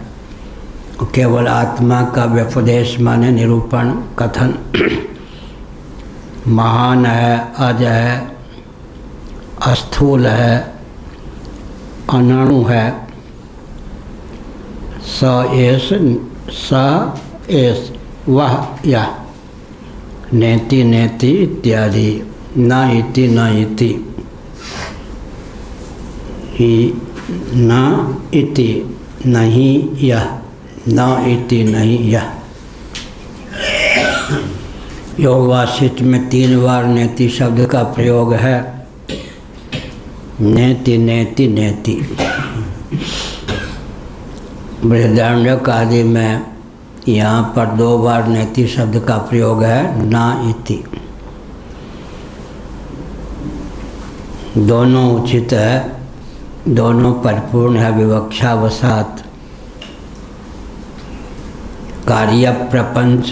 [SPEAKER 1] केवल आत्मा का व्यपदेश माने निरूपण कथन। महान है, अज है, स्थूल है, अनाणु है, स एष वह यह, नेति नेति इत्यादि, न इति न इति, न इति नहीं यह, न इति नहीं यह। योग वासिष्ठ में 3 बार नेति शब्द का प्रयोग है। नेति नेति नेति। बृहदारण्यक आदि में यहाँ पर 2 बार नेति शब्द का प्रयोग है, ना इति। दोनों उचित है, दोनों परिपूर्ण है विवक्षावसात। कार्य प्रपंच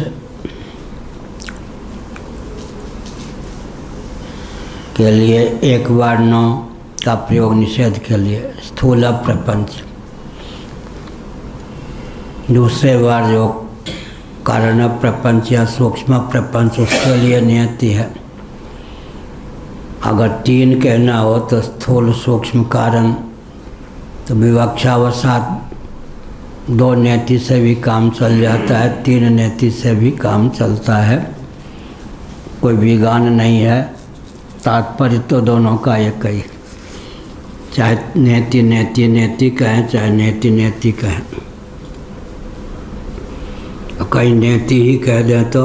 [SPEAKER 1] के लिए 1 बार 9 का प्रयोग निषेध के लिए, स्थूल प्रपंच। दूसरे बार जो कारण प्रपंच या सूक्ष्म प्रपंच उसके लिए नियति है। अगर 3 कहना हो तो स्थूल सूक्ष्म कारण, तो विवक्षावसात 2 नेति से भी काम चल जाता है, 3 नेति से भी काम चलता है, कोई विगान नहीं है। तात्पर्य तो दोनों का एक ही, चाहे नेति नेति नेति कहें, चाहे नेति नेति कहें। कई नेति ही कह दें तो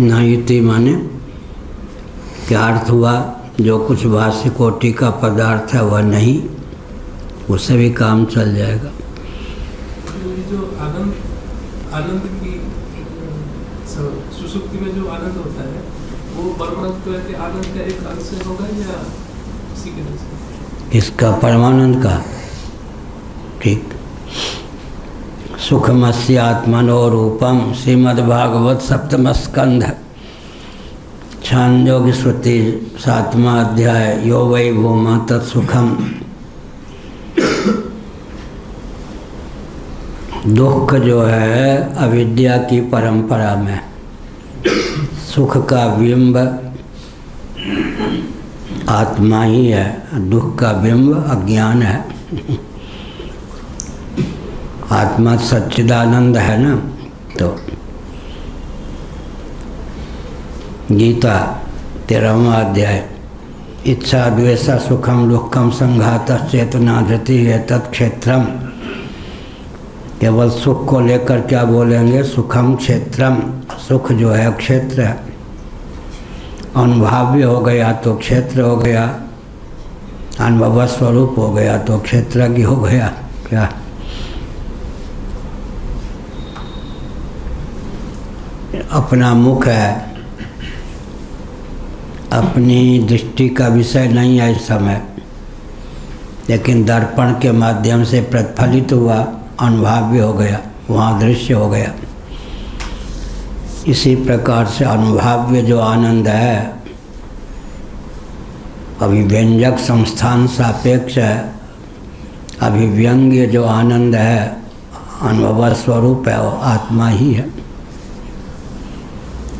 [SPEAKER 1] नहिति माने क्या अर्थ हुआ, जो कुछ भाष्य कोटि का पदार्थ है वह नहीं, उससे भी काम चल जाएगा।
[SPEAKER 3] जो आनंद की सुसुप्ति में जो आनंद होता है वो परमानंद के आनंद का एक अंश होगा या उसी के अंश?
[SPEAKER 1] इसका परमानंद का, ठीक। सुखमस्य आत्मनो रूपम, श्रीमद्भागवत 7वां स्कंध, छांदोग्य श्रुति 7वां अध्याय, यो वै भूमा तत्सुखम। दुख जो है अविद्या की परंपरा में, सुख का बिंब आत्मा ही है, दुख का बिंब अज्ञान है। आत्मा सच्चिदानंद है ना, तो गीता 13वां अध्याय। इच्छा द्वेष सुखम दुखम संघात चेतना धृति है तत्क्षेत्रम। केवल सुख को लेकर क्या बोलेंगे? सुखम क्षेत्रम। सुख जो है क्षेत्र है, अनुभाव्य हो गया तो क्षेत्र हो गया, अनुभव स्वरूप हो गया तो क्षेत्रज्ञ हो गया। क्या अपना मुख है, अपनी दृष्टि का विषय नहीं है इस समय, लेकिन दर्पण के माध्यम से प्रतिफलित हुआ, अनुभाव्य हो गया, वहाँ दृश्य हो गया। इसी प्रकार से अनुभाव्य जो आनंद है अभिव्यंजक संस्थान सापेक्ष है, अभिव्यंग्य जो आनंद है अनुभव स्वरूप है, वो आत्मा ही है।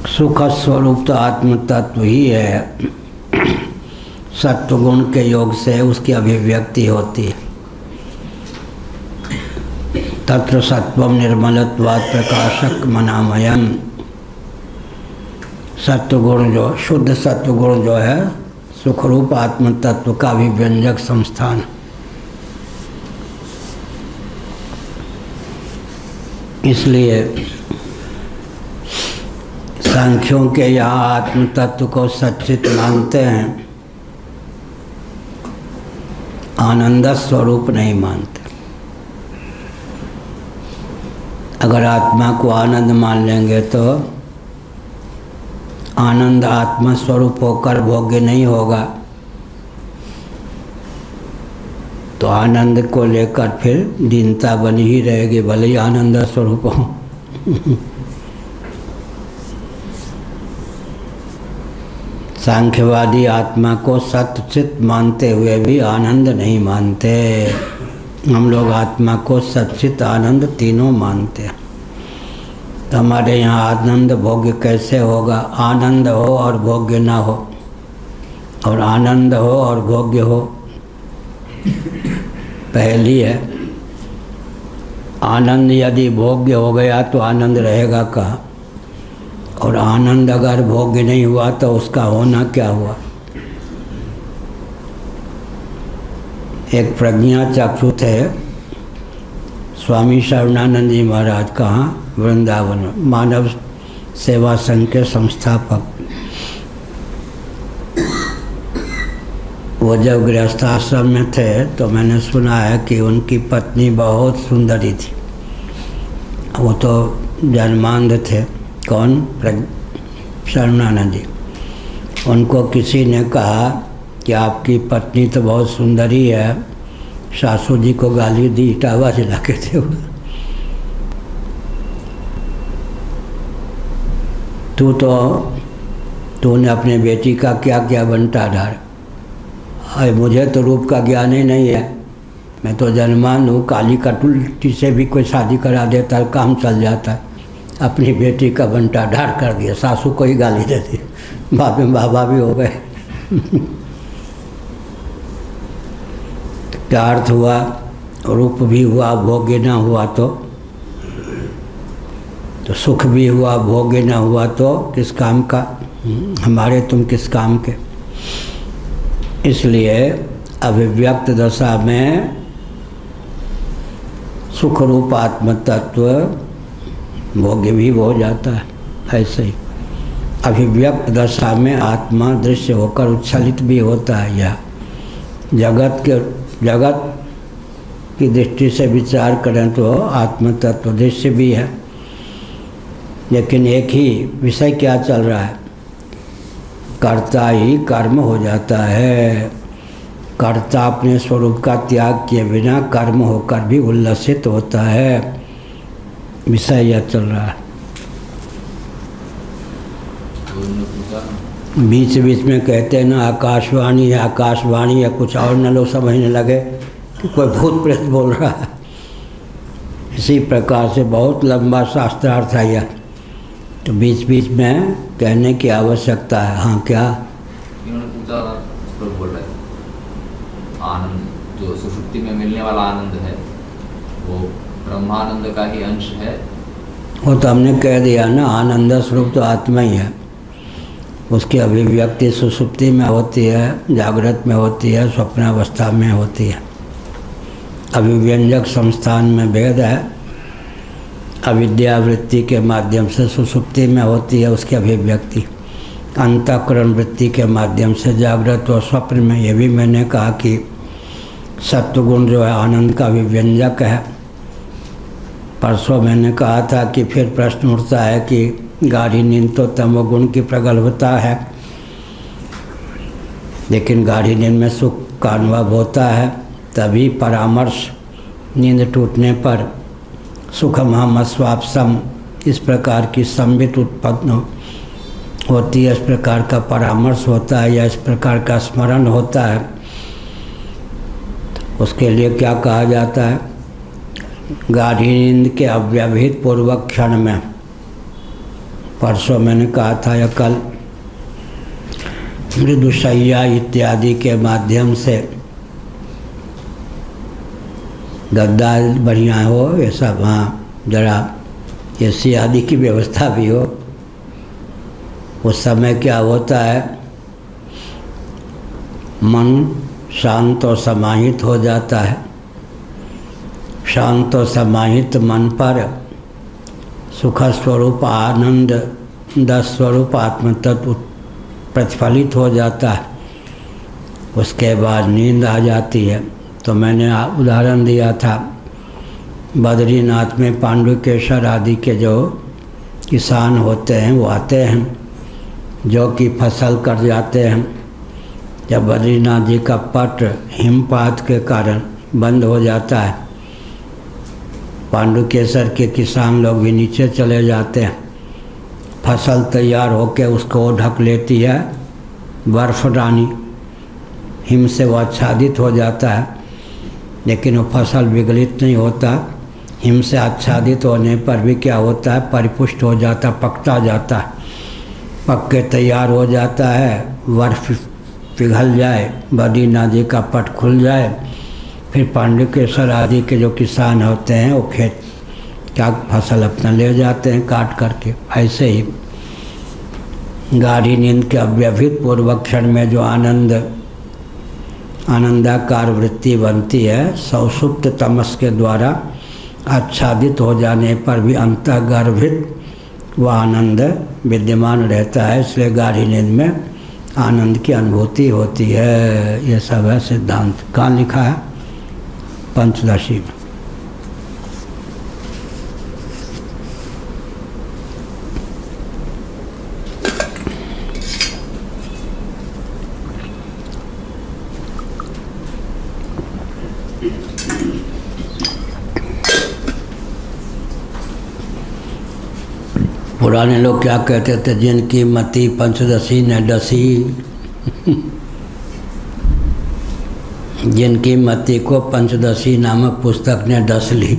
[SPEAKER 1] सुख स्वरूप तो आत्म तत्व ही है। सत्व गुण के योग से उसकी अभिव्यक्ति होती है। तत्र सत्वम निर्मलत्वात् प्रकाशक मनामयम। सत्वगुण जो शुद्ध सत्वगुण जो है सुखरूप आत्म तत्व का अभिव्यंजक संस्थान। इसलिए सांख्यों के यहाँ आत्म तत्व को सच्चित मानते हैं, आनंद स्वरूप नहीं मानते। अगर आत्मा को आनंद मान लेंगे तो आनंद आत्मा स्वरूप होकर भोग्य नहीं होगा, तो आनंद को लेकर फिर दीनता बनी ही रहेगी, भले ही आनंद स्वरूप हो। सांख्यवादी आत्मा को सच्चित मानते हुए भी आनंद नहीं मानते। हम लोग आत्मा को सच्चित आनंद तीनों मानते हैं। तो हमारे यहाँ आनंद भोग्य कैसे होगा? आनंद हो और भोग्य ना हो, और आनंद हो और भोग्य हो। पहली है, आनंद यदि भोग्य हो गया तो आनंद रहेगा कहाँ? और आनंद अगर भोग्य नहीं हुआ तो उसका होना क्या हुआ? एक प्रज्ञा चक्षु थे स्वामी शरणानंद जी महाराज, कहाँ? वृंदावन में, मानव सेवा संघ के संस्थापक। वो जब गृहस्थाश्रम में थे तो मैंने सुना है कि उनकी पत्नी बहुत सुंदरी थी। वो तो जन्मांध थे। कौन? शरणानंद जी। उनको किसी ने कहा कि आपकी पत्नी तो बहुत सुंदरी है, सासू जी को गाली दी, इटावा जला के थे। तूने अपने बेटी का क्या क्या बनता डाल? अरे मुझे तो रूप का ज्ञान ही नहीं है, मैं तो जन्मान हूँ। काली कटुल्टी से भी कोई शादी करा देता है, काम चल जाता है। अपनी बेटी का बंटा ढार कर दिया, सासू को ही गाली दे दी, बाद में बाबा भी हो गए। क्या अर्थ हुआ? रूप भी हुआ, भोग्य न हुआ तो सुख भी हुआ, भोग्य न हुआ तो किस काम का? हमारे तुम किस काम के? इसलिए अभिव्यक्त दशा में सुख रूप आत्म तत्व भोग्य भी हो जाता है। ऐसे ही अभिव्यक्त दशा में आत्मा दृश्य होकर उच्छलित भी होता है। यह जगत की दृष्टि से विचार करें तो आत्म तत्व दृश्य भी है, लेकिन एक ही विषय क्या चल रहा है? कर्ता ही कर्म हो जाता है। कर्ता अपने स्वरूप का त्याग किए बिना कर्म होकर भी उल्लसित होता है। विषय यह चल रहा है। बीच बीच में कहते हैं ना आकाशवाणी है, आकाशवाणी या कुछ और न लोग समझने लगे कि कोई भूत प्रेत बोल रहा है। इसी प्रकार से बहुत लंबा शास्त्रार्थ है यह, तो बीच बीच में कहने की आवश्यकता है। हाँ, क्या
[SPEAKER 4] इन्होंने पूछा, बोल रहे आनंद जो सुषुप्ति में मिलने वाला आनंद है वो ब्रह्मानंद का ही अंश है।
[SPEAKER 1] वो तो हमने कह दिया ना, आनंद स्वरूप तो आत्मा ही है। उसकी अभिव्यक्ति सुषुप्ति में होती है, जागृत में होती है, स्वप्नावस्था में होती है। अभिव्यंजक संस्थान में भेद है। अविद्यावृत्ति के माध्यम से सुषुप्ति में होती है उसकी अभिव्यक्ति, अंतःकरण वृत्ति के माध्यम से जागृत और स्वप्न में। ये भी मैंने कहा कि सत्वगुण जो है आनंद का अभिव्यंजक है। परसों मैंने कहा था कि फिर प्रश्न उठता है कि गाढ़ी नींद तो तमोगुण की प्रगल्भता है, लेकिन गाढ़ी नींद में सुख का अनुभव होता है। तभी परामर्श नींद टूटने पर सुखम अस्वापसम इस प्रकार की संबित उत्पन्न होती है, इस प्रकार का परामर्श होता है या इस प्रकार का स्मरण होता है। उसके लिए क्या कहा जाता है? गाढ़ी नींद के अव्यवहित पूर्वक क्षण में, परसों मैंने कहा था या कल, मृदुशय्या इत्यादि के माध्यम से गद्दा बढ़िया हो, ऐसा वहाँ जरा एसी आदि की व्यवस्था भी हो। उस समय क्या होता है, मन शांत और समाहित हो जाता है। शांत और समाहित मन पर सुख स्वरूप आनंद दस स्वरूप आत्म तत्व प्रतिफलित हो जाता है। उसके बाद नींद आ जाती है। तो मैंने उदाहरण दिया था, बद्रीनाथ में पांडुकेश्वर आदि के जो किसान होते हैं वो आते हैं, जो कि फसल कर जाते हैं। जब बद्रीनाथ जी का पट हिमपात के कारण बंद हो जाता है, पांडुकेश्वर के किसान लोग भी नीचे चले जाते हैं। फसल तैयार होकर उसको ढक लेती है बर्फ रानी, हिम से वो आच्छादित हो जाता है, लेकिन वो फसल विगलित नहीं होता। हिम से आच्छादित होने पर भी क्या होता है, परिपुष्ट हो जाता, पकता जाता है। पक के तैयार हो जाता है, बर्फ पिघल जाए, बद्रीनाथ जी का पट खुल जाए, फिर पांडुकेश्वर आदि के जो किसान होते हैं वो खेत क्या फसल अपना ले जाते हैं काट करके। ऐसे ही गाढ़ी नींद के अव्यवहित पूर्वक क्षण में जो आनंदाकार वृत्ति बनती है, सौषुप्त तमस के द्वारा आच्छादित हो जाने पर भी अंतर्गर्भित वह आनंद विद्यमान रहता है। इसलिए गाढ़ी नींद में आनंद की अनुभूति होती है। ये सब है सिद्धांत। कहाँ लिखा है? पंचदशी में। पुराने लोग क्या कहते थे, जिनकी मति पंचदशी ने डसी जिनकी मति को पंचदशी नामक पुस्तक ने डस ली।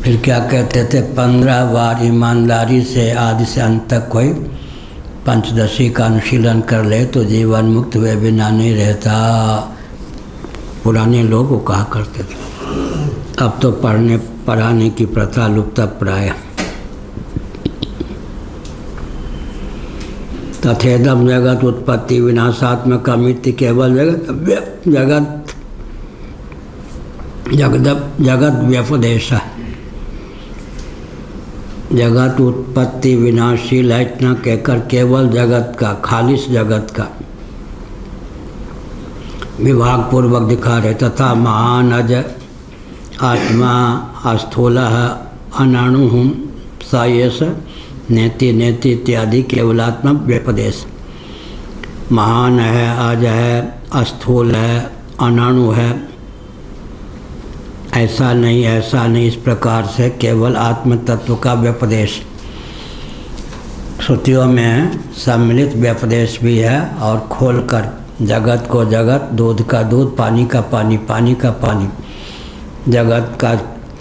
[SPEAKER 1] फिर क्या कहते थे, 15 बार ईमानदारी से आदि से अंत तक कोई पंचदशी का अनुशीलन कर ले तो जीवन मुक्त हुए बिना नहीं रहता। पुराने लोग वो कहा करते थे। अब तो पढ़ाने की प्रथा लुप्तप्राय। तथेदम जगत उत्पत्ति विनाशात्मकमिति केवल जगत व्यपदेश। जगत उत्पत्ति विनाशील है इतना कहकर केवल जगत का, खालिश जगत का विभाग पूर्वक दिखा रहे। तथा महान अज आत्मा अस्थूलः अनाणुः स एष नेति नेति इत्यादि केवलात्मक व्यपदेश। महान है, अज है, अस्थूल है, अनाणु है, ऐसा नहीं ऐसा नहीं, इस प्रकार से केवल आत्म तत्व का व्यपदेश। श्रुतियों में सम्मिलित व्यपदेश भी है और खोलकर जगत को जगत, दूध का दूध, पानी का पानी, पानी का पानी, जगत का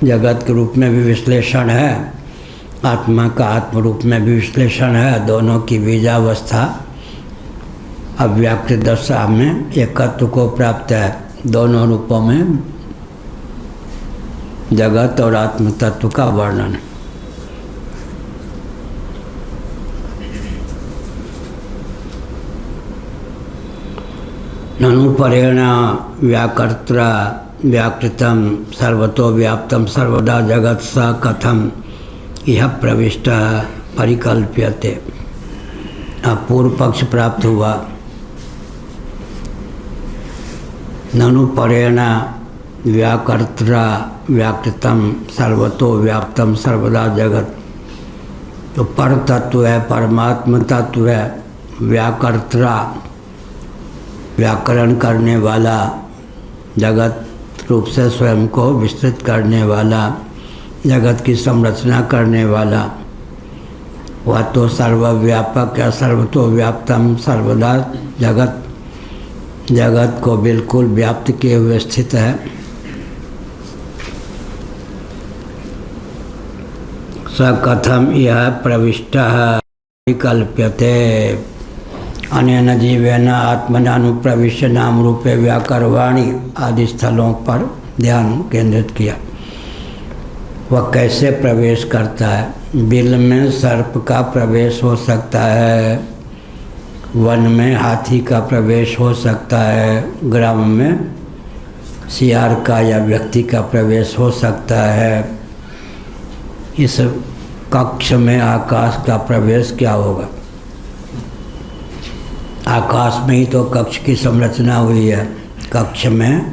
[SPEAKER 1] जगत के रूप में भी विश्लेषण है, आत्मा का आत्म रूप में भी विश्लेषण है। दोनों की बीजावस्था अव्याकृत दशा में एकत्व को प्राप्त है। दोनों रूपों में जगत और आत्म तत्व का वर्णन। ननु परेण व्याकर्त्रा व्याकृतं सर्वतो व्याप्तं सर्वदा जगत् स कथम यह प्रविष्ट परिकल्प्यते। अब पूर्व पक्ष प्राप्त हुआ। ननु परेण व्याकर्त्रा व्याकृतं सर्वतो व्याप्तं सर्वदा जगत, तो पर तत्व है, परमात्म तत्व है। व्याकर्त्रा व्याकरण करने वाला, जगत रूप से स्वयं को विस्तृत करने वाला, जगत की संरचना करने वाला, वह तो सर्वव्यापक है, सर्वतो व्याप्तम सर्वदा जगत, जगत को बिल्कुल व्याप्त किए हुए स्थित है। स कथम यह प्रविष्टः विकल्प्यते अनेन जीवेन आत्मनानुप्रविश्य नाम रूपे व्याकरवाणी आदि स्थलों पर ध्यान केंद्रित किया। वह कैसे प्रवेश करता है? बिल में सर्प का प्रवेश हो सकता है, वन में हाथी का प्रवेश हो सकता है, ग्राम में सियार का या व्यक्ति का प्रवेश हो सकता है। इस कक्ष में आकाश का प्रवेश क्या होगा? आकाश में ही तो कक्ष की संरचना हुई है, कक्ष में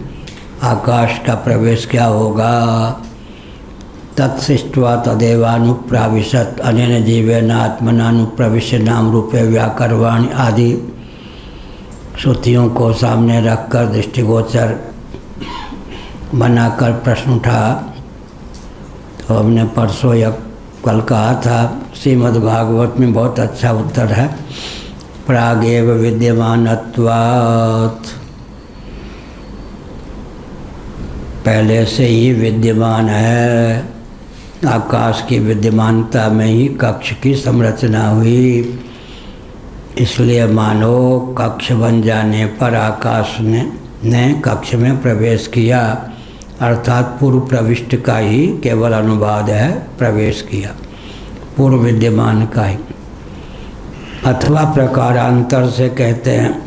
[SPEAKER 1] आकाश का प्रवेश क्या होगा? तत्सृष्ट्वा तदेवानुप्राविशत् अनेन जीवेन आत्मनानुप्रविश्य नाम रूपे व्याकरवाणी आदि श्रुतियों को सामने रखकर दृष्टिगोचर बनाकर प्रश्न उठा। तो हमने परसों या कल कहा था, श्रीमद्भागवत में बहुत अच्छा उत्तर है। प्रागेव विद्यमानत्वात्, पहले से ही विद्यमान है। आकाश की विद्यमानता में ही कक्ष की संरचना हुई, इसलिए मानो कक्ष बन जाने पर आकाश ने कक्ष में प्रवेश किया, अर्थात पूर्व प्रविष्ट का ही केवल अनुवाद है, प्रवेश किया पूर्व विद्यमान का ही। अथवा प्रकारांतर से कहते हैं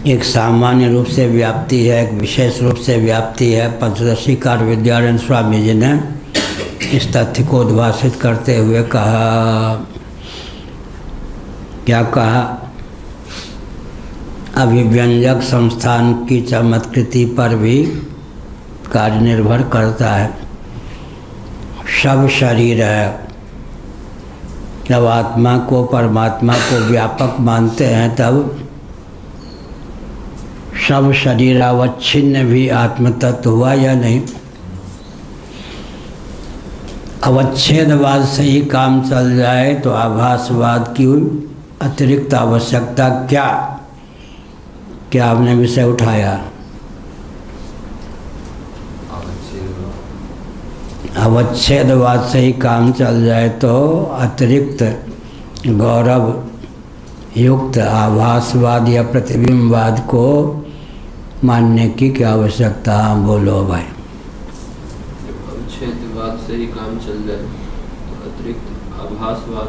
[SPEAKER 1] एक सामान्य रूप से व्याप्ति है, एक विशेष रूप से व्याप्ति है। पंचदशीकार विद्यारण्य स्वामी जी ने इस तथ्य को उद्भाषित करते हुए कहा, क्या कहा? अभिव्यंजक संस्थान की चमत्कृति पर भी कार्य निर्भर करता है। सब शरीर है, जब आत्मा को परमात्मा को व्यापक मानते हैं तब सब शरीर अवच्छिन्न भी आत्मतत्व हुआ या नहीं? अवच्छेदवाद से ही काम चल जाए तो आभासवाद की अतिरिक्त आवश्यकता क्या? क्या आपने विषय उठाया? अवच्छेदवाद से ही काम चल जाए तो अतिरिक्त गौरव युक्त आभासवाद या प्रतिबिंबवाद को मानने की क्या आवश्यकता? बोलो भाई।
[SPEAKER 3] अवच्छेदवाद से ही काम चल जाए तो अतिरिक्त आभासवाद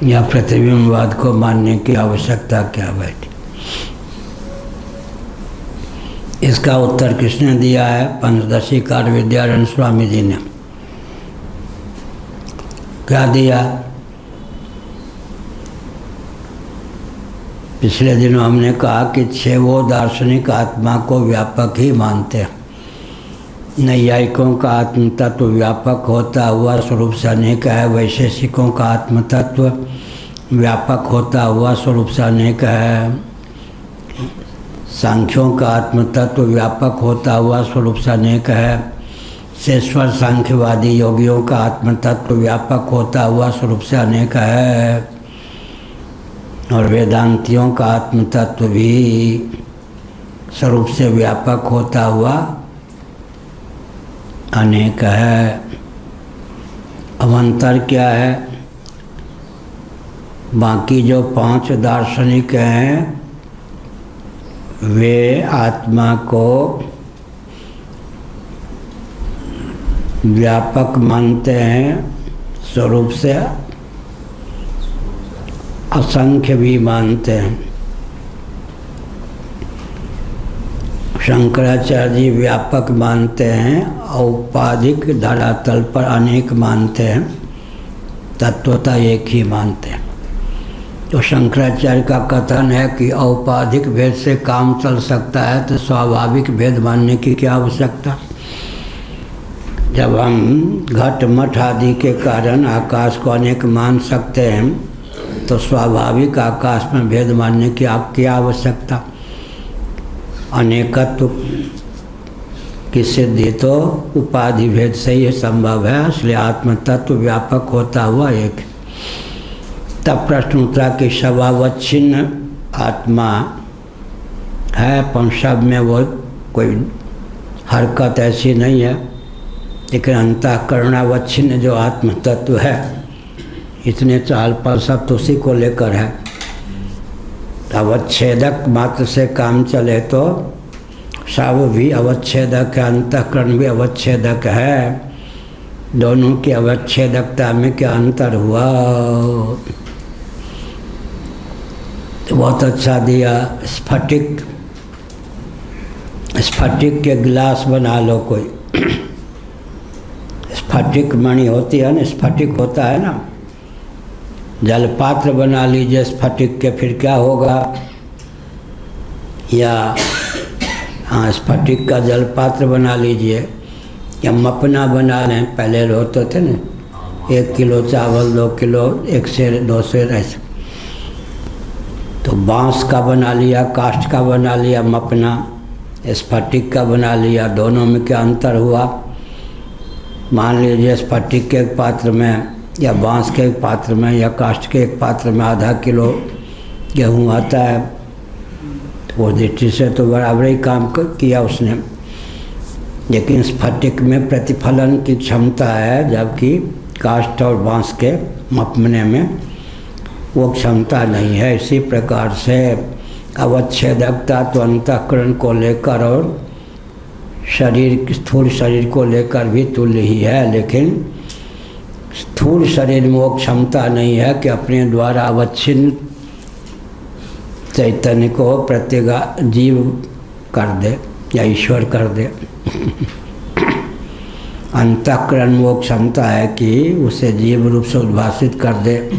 [SPEAKER 1] या प्रतिबिंबवाद को मानने की आवश्यकता क्या बैठी? इसका उत्तर किसने दिया है? पंचदशीकार विद्यारण्य स्वामी जी ने। क्या दिया? पिछले दिनों हमने कहा कि 6 वो दार्शनिक आत्मा को व्यापक ही मानते हैं। नैयायिकों का आत्म तत्व व्यापक होता हुआ स्वरूप से अनेक है, वैशेषिकों का आत्म तत्व व्यापक होता हुआ स्वरूप से अनेक है, सांख्यों का आत्म तत्व व्यापक होता हुआ स्वरूप से अनेक है, शेश्वर सांख्यवादी योगियों का आत्म तत्व व्यापक होता हुआ स्वरूप से अनेक है, और वेदांतियों का आत्म तत्व भी स्वरूप से व्यापक होता हुआ अनेक है। अब अंतर क्या है? बाकी जो 5 दार्शनिक हैं वे आत्मा को व्यापक मानते हैं स्वरूप से असंख्य भी मानते हैं। शंकराचार्य जी व्यापक मानते हैं, औपाधिक धरातल पर अनेक मानते हैं, तत्वतः एक ही मानते हैं। तो शंकराचार्य का कथन है कि औपाधिक भेद से काम चल सकता है तो स्वाभाविक भेद मानने की क्या आवश्यकता। जब हम घट मठ आदि के कारण आकाश को अनेक मान सकते हैं तो स्वाभाविक आकाश में भेद मानने की आप क्या आवश्यकता। अनेकत्व की सिद्धि तो उपाधि भेद से ही संभव है, इसलिए आत्म तत्व व्यापक होता हुआ एक। तब प्रश्न उठा कि शवावच्छिन्न आत्मा है, पर सब में वो कोई हरकत ऐसी नहीं है, लेकिन अंतःकरणावच्छिन्न जो आत्म तत्व है, इतने चाल पर सब तो उसी को लेकर है। अवच्छेदक मात्र से काम चले तो सब भी अवच्छेदक है, अंतःकरण भी अवच्छेदक है। दोनों की अवच्छेदकता में क्या अंतर हुआ। तो बहुत अच्छा दिया। स्फटिक के गिलास बना लो कोई। स्फटिक मणि होती है ना, स्फटिक होता है ना, जलपात्र बना लीजिए स्फटिक के, फिर क्या होगा। या हाँ, स्फटिक का जलपात्र बना लीजिए, या मपना बना लें। पहले होते थे ना, 1 किलो चावल 2 किलो 1 सेर 2 सेर ऐसे। तो बांस का बना लिया, काष्ठ का बना लिया मपना, स्फटिक का बना लिया। दोनों में क्या अंतर हुआ। मान लीजिए स्फटिक के एक पात्र में या बांस के एक पात्र में या काष्ठ के एक पात्र में आधा किलो गेहूँ आता है, तो वो दृष्टि से तो बराबर ही काम किया उसने। लेकिन स्फटिक में प्रतिफलन की क्षमता है, जबकि काष्ठ और बांस के मपने में वो क्षमता नहीं है। इसी प्रकार से अवच्छेदकता तो अंतःकरण को लेकर और शरीर, स्थूल शरीर को लेकर भी तुल्य ही है, लेकिन स्थूल शरीर में वो क्षमता नहीं है कि अपने द्वारा अवच्छिन्न चैतन्य को प्रत्येक जीव कर दे या ईश्वर कर दे। अंतःकरण वो क्षमता है कि उसे जीव रूप से उद्भासित कर दे।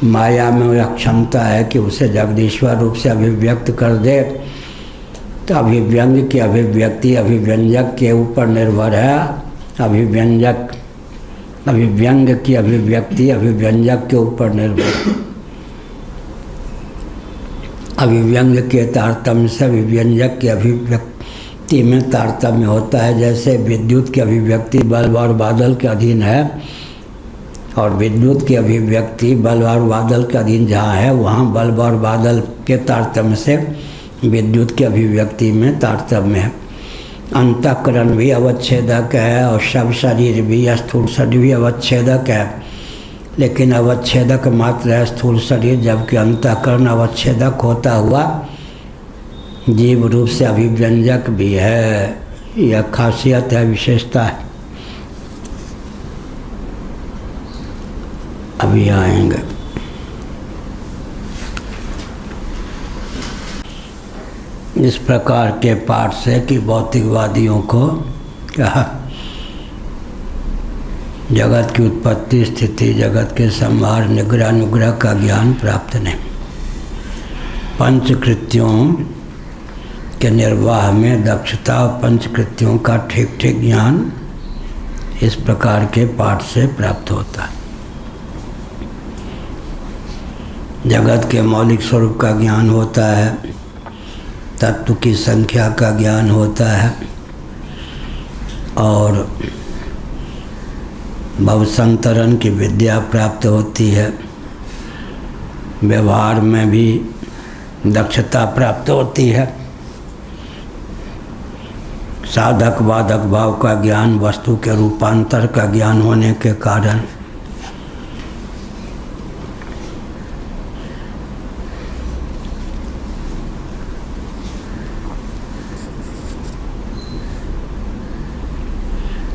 [SPEAKER 1] माया में वह क्षमता है कि उसे जगदीश्वर रूप से अभिव्यक्त कर दे। तो अभिव्यंग की अभिव्यक्ति अभिव्यंजक के ऊपर निर्भर है। अभिव्यंग की अभिव्यक्ति अभिव्यंजक के ऊपर निर्भर। अभिव्यंग के तारतम्य से अभिव्यंजक की अभिव्यक्ति में तारतम्य होता है। जैसे विद्युत की अभिव्यक्ति बल्ब और बादल के अधीन है, और विद्युत की अभिव्यक्ति बल्ब और बादल के अधीन जहाँ है, वहाँ बल्ब और बादल के तारतम्य से विद्युत की अभिव्यक्ति में तारतम्य है। अंतःकरण भी अवच्छेदक है और सब शरीर भी, स्थूल शरीर भी अवच्छेदक है, लेकिन अवच्छेदक मात्र है स्थूल शरीर, जबकि अंतःकरण अवच्छेदक होता हुआ जीव रूप से अभिव्यंजक भी है। यह खासियत है, विशेषता है। अभी आएंगे। इस प्रकार के पाठ से कि भौतिकवादियों को क्या जगत की उत्पत्ति स्थिति, जगत के संहार, निग्रह अनुग्रह का ज्ञान प्राप्त नहीं। पंचकृत्यों के निर्वाह में दक्षता और पंचकृत्यों का ठीक ठीक ज्ञान इस प्रकार के पाठ से प्राप्त होता है। जगत के मौलिक स्वरूप का ज्ञान होता है, तत्व की संख्या का ज्ञान होता है, और भवसंतरण की विद्या प्राप्त होती है। व्यवहार में भी दक्षता प्राप्त होती है। साधक बाधक भाव का ज्ञान, वस्तु के रूपांतर का ज्ञान होने के कारण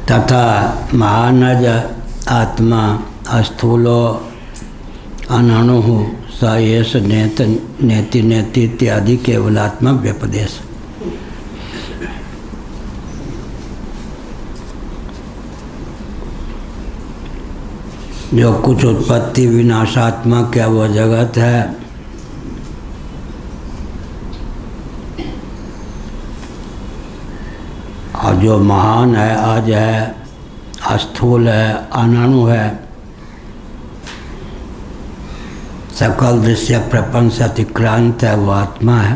[SPEAKER 1] तथा महानज आत्मा स्थूलो अनाणु स एष नेत नेति नेति इत्यादि केवलात्मक व्यपदेश। जो कुछ उत्पत्ति विनाशात्मक है वो जगत है, और जो महान है, अज है, अस्थूल है, अनाणु है, सकल दृश्य प्रपंच से अतिक्रांत है, वो आत्मा है।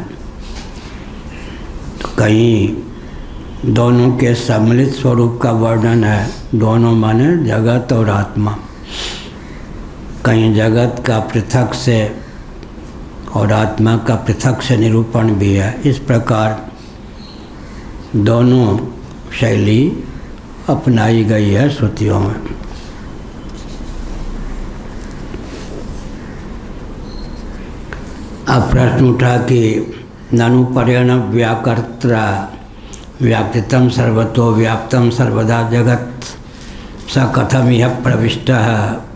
[SPEAKER 1] तो कहीं दोनों के सम्मिलित स्वरूप का वर्णन है, दोनों माने जगत और आत्मा। कहीं जगत का पृथक से और आत्मा का पृथक से निरूपण भी है। इस प्रकार दोनों शैली अपनाई गई है श्रुतियों में। अब प्रश्न उठा कि ननु परेण व्याकर्त्रा व्याकृतम सर्वतो व्याप्तम सर्वदा जगत स कथम यह प्रविष्टः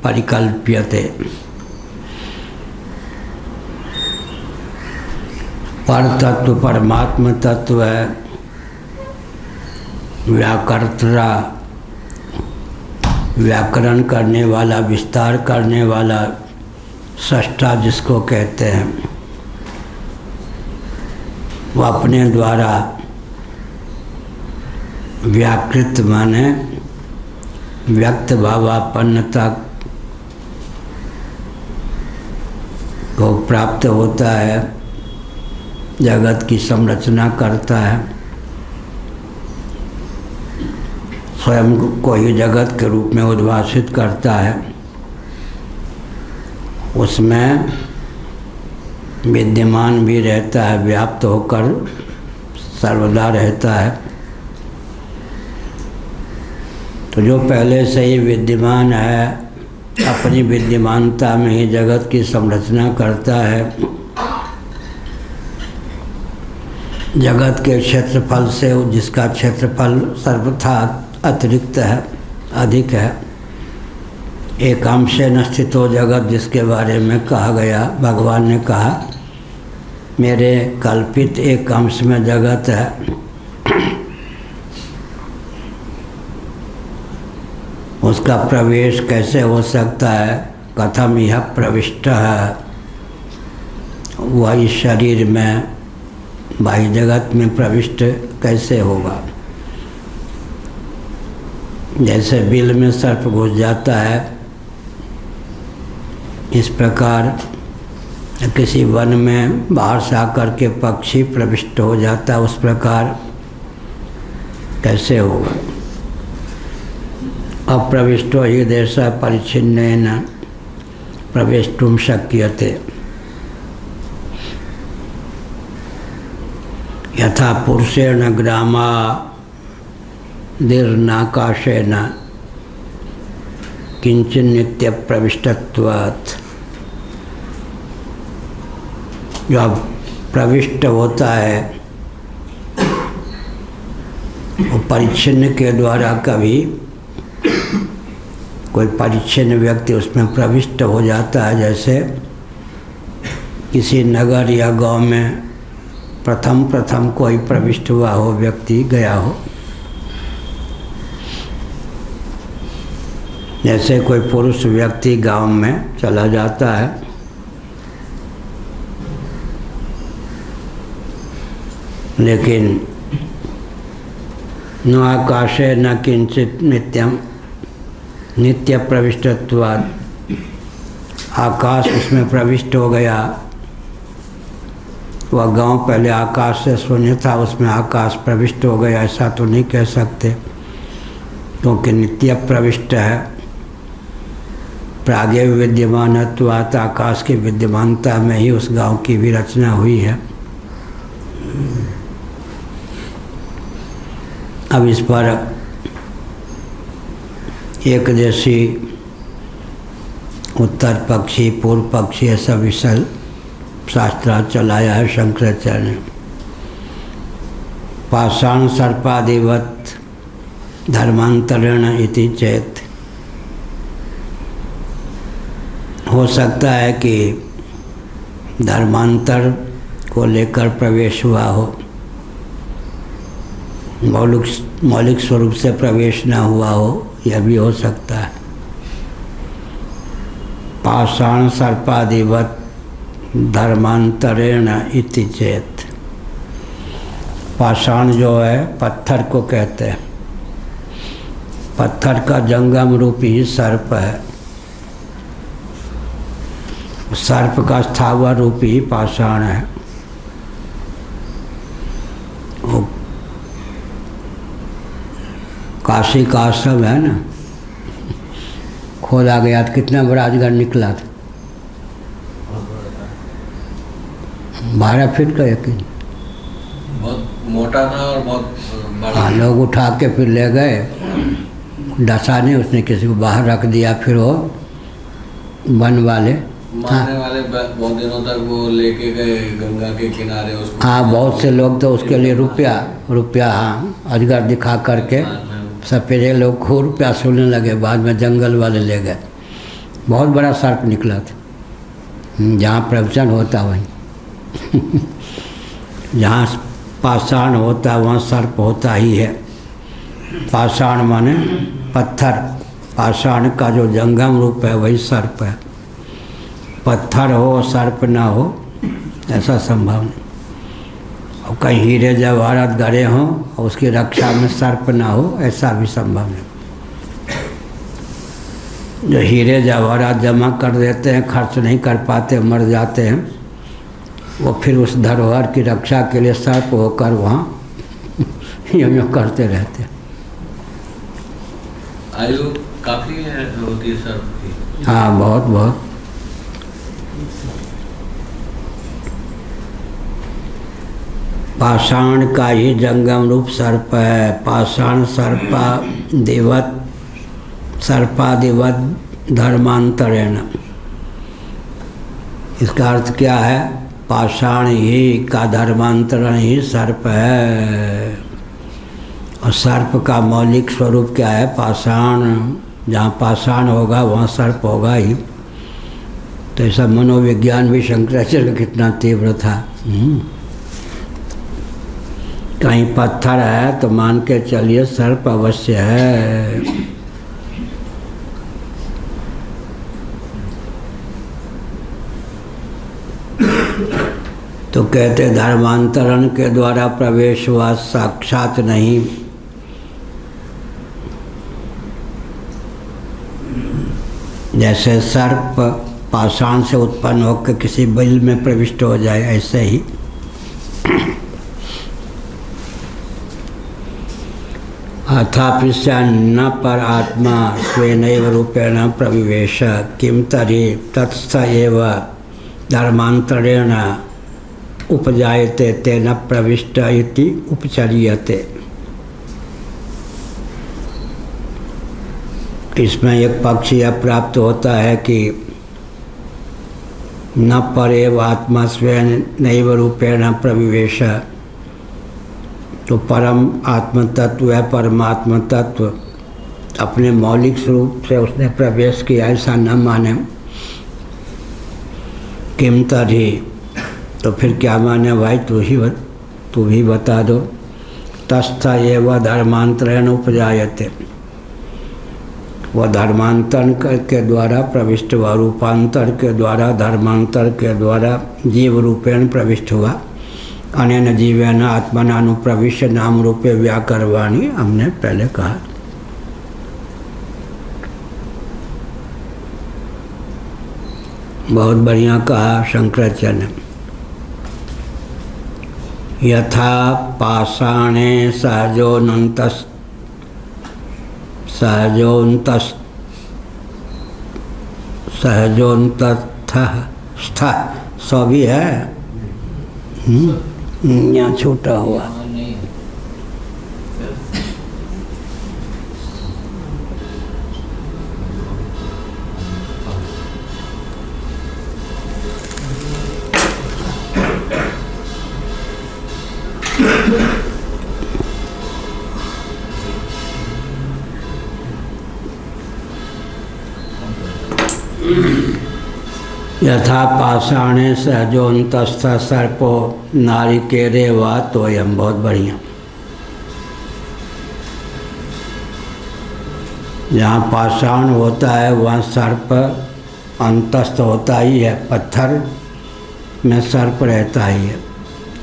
[SPEAKER 1] परिकल्प्यते। पर तत्व परमात्म तत्व है, व्याकर्त्रा व्याकरण करने वाला, विस्तार करने वाला, सृष्टा जिसको कहते हैं, वो अपने द्वारा व्याकृत माने व्यक्त भावापन्नता को प्राप्त होता है, जगत की संरचना करता है, स्वयं को ही जगत के रूप में उद्भाषित करता है, उसमें विद्यमान भी रहता है, व्याप्त होकर सर्वदा रहता है। तो जो पहले से ही विद्यमान है, अपनी विद्यमानता में ही जगत की संरचना करता है, जगत के क्षेत्रफल से जिसका क्षेत्रफल सर्वथा अतिरिक्त है, अधिक है, एक अंशेन स्थितो जगत जिसके बारे में कहा गया, भगवान ने कहा मेरे कल्पित एक अंश में जगत है, उसका प्रवेश कैसे हो सकता है, कथम यह प्रविष्ट है, वह इस शरीर में बाह्य जगत में प्रविष्ट कैसे होगा। जैसे बिल में सर्प घुस जाता है, इस प्रकार किसी वन में बाहर से आकर के पक्षी प्रविष्ट हो जाता है, उस प्रकार कैसे होगा। अप्रविष्टो हि देश परिच्छिन्नेन प्रवेष्टुम शक्यते। यथा पुरुषेण ग्रामादिर्नाकाशेन किंचिन नित्य प्रविष्टत्वात्। जो अब प्रविष्ट होता है वो परिच्छिन्न के द्वारा, कभी कोई परिच्छिन्न व्यक्ति उसमें प्रविष्ट हो जाता है। जैसे किसी नगर या गांव में प्रथम कोई प्रविष्ट हुआ हो, व्यक्ति गया हो, जैसे कोई पुरुष व्यक्ति गांव में चला जाता है, लेकिन न आकाशे न किंचित नित्यम नित्य प्रविष्टत्वात्, आकाश उसमें प्रविष्ट हो गया। वह गांव पहले आकाश से शून्य था, उसमें आकाश प्रविष्ट हो गया, ऐसा तो नहीं कह सकते, क्योंकि नित्य प्रविष्ट है। प्रागे विद्यमानत्वात्, आकाश की विद्यमानता में ही उस गांव की भी रचना हुई है। अब इस पर एक जैसी उत्तर पक्षी, पूर्व पक्षी, ऐसा विषय शास्त्रार्थ चलाया है शंकराचार्य ने। पाषाण सर्पादिवत धर्मांतरण इति चेत हो सकता है कि धर्मांतर को लेकर प्रवेश हुआ हो, मौलिक स्वरूप से प्रवेश न हुआ हो, यह भी हो सकता है। पाषाण सर्पादिवत धर्मांतरेण इति चेत। पाषाण जो है पत्थर को कहते हैं, पत्थर का जंगम रूपी सर्प है, सर्प का स्थावर रूपी पाषाण है। वो काशी का आश्रम है ना, खोदा गया तो कितना बड़ा अजगर निकला था, 12 फीट का यकीन,
[SPEAKER 2] बहुत मोटा था और बहुत बड़ा।
[SPEAKER 1] हाँ, लोग उठा के फिर ले गए, डसा नहीं, उसने किसी को बाहर रख दिया। फिर वो वन वाले
[SPEAKER 2] मारने वाले बहुत दिनों तक वो लेके गए गंगा के किनारे उसको।
[SPEAKER 1] हाँ, बहुत से लोग तो उसके लिए रुपया हाँ अजगर दिखा करके सपेरे लोग को रुपया सुनने लगे। बाद में जंगल वाले ले गए, बहुत बड़ा सर्प निकला था। जहाँ प्रवचन होता वहीं जहाँ पाषाण होता वहाँ सर्प होता ही है। पाषाण माने पत्थर, पाषाण का जो जंगम रूप है वही सर्प है। पत्थर हो सर्प ना हो ऐसा संभव नहीं। और कहीं हीरे जवाहरात गड़े हों और उसकी रक्षा में सर्प ना हो ऐसा भी संभव नहीं। जो हीरे जवाहरात जमा कर देते हैं, खर्च नहीं कर पाते, मर जाते हैं, वो फिर उस धरोहर की रक्षा के लिए सर्प होकर वहाँ यूँ करते रहते हैं।
[SPEAKER 2] आयु काफी होती है सर्प की।
[SPEAKER 1] हाँ, बहुत बहुत। पाषाण का ही जंगम रूप सर्प है। पाषाण सर्पादिवत धर्मांतरेण। इसका अर्थ क्या है? पाषाण ही का धर्मांतरण ही सर्प है। और सर्प का मौलिक स्वरूप क्या है? पाषाण। जहाँ पाषाण होगा वहाँ सर्प होगा ही। तो ऐसा मनोविज्ञान भी शंकराचार्य का कितना तीव्र था। कहीं पत्थर है तो मान के चलिए सर्प अवश्य है। तो कहते धर्मांतरण के द्वारा प्रवेश हुआ, साक्षात नहीं। जैसे सर्प पाषाण से उत्पन्न होकर किसी बिल में प्रविष्ट हो जाए, ऐसे ही अथापि न पर आत्मा स्वेनैव रूपेण प्रविवेश किम तर्हि तत्स्थ एव धर्मांतरेण उपजायते तेन प्रविष्ट इति उपचर्यते। इसमें एक पक्ष यह प्राप्त होता है कि न परेव आत्मा स्वयं नैव रूपेण प्रविवेश। तो परम आत्म तत्व है, परमात्मा तत्व अपने मौलिक स्वरूप से उसने प्रवेश किया, ऐसा न माने। किम तर्हि, तो फिर क्या माने भाई? तू भी बता दो। तस्थ एव धर्मांतरेण उपजायते। वह धर्मांतरण के द्वारा प्रविष्ट हुआ, रूपांतर के द्वारा, धर्मांतर के द्वारा जीव रूपेण प्रविष्ट हुआ। अनेन जीवेन आत्मनानुप्रविश्य नाम रूपे व्याकरवाणी, हमने पहले कहा। बहुत बढ़िया कहा शंकराचार्य ने। यथा पाषाणे सहजोऽन्तः सौ भी है, यहाँ छोटा हुआ। यथा पाषाणे सहजोन्तस्थ सर्पो नारिकेरे वा तोयम। बहुत बढ़िया। जहाँ पाषाण होता है वहाँ सर्प अंतस्थ होता ही है, पत्थर में सर्प रहता ही है,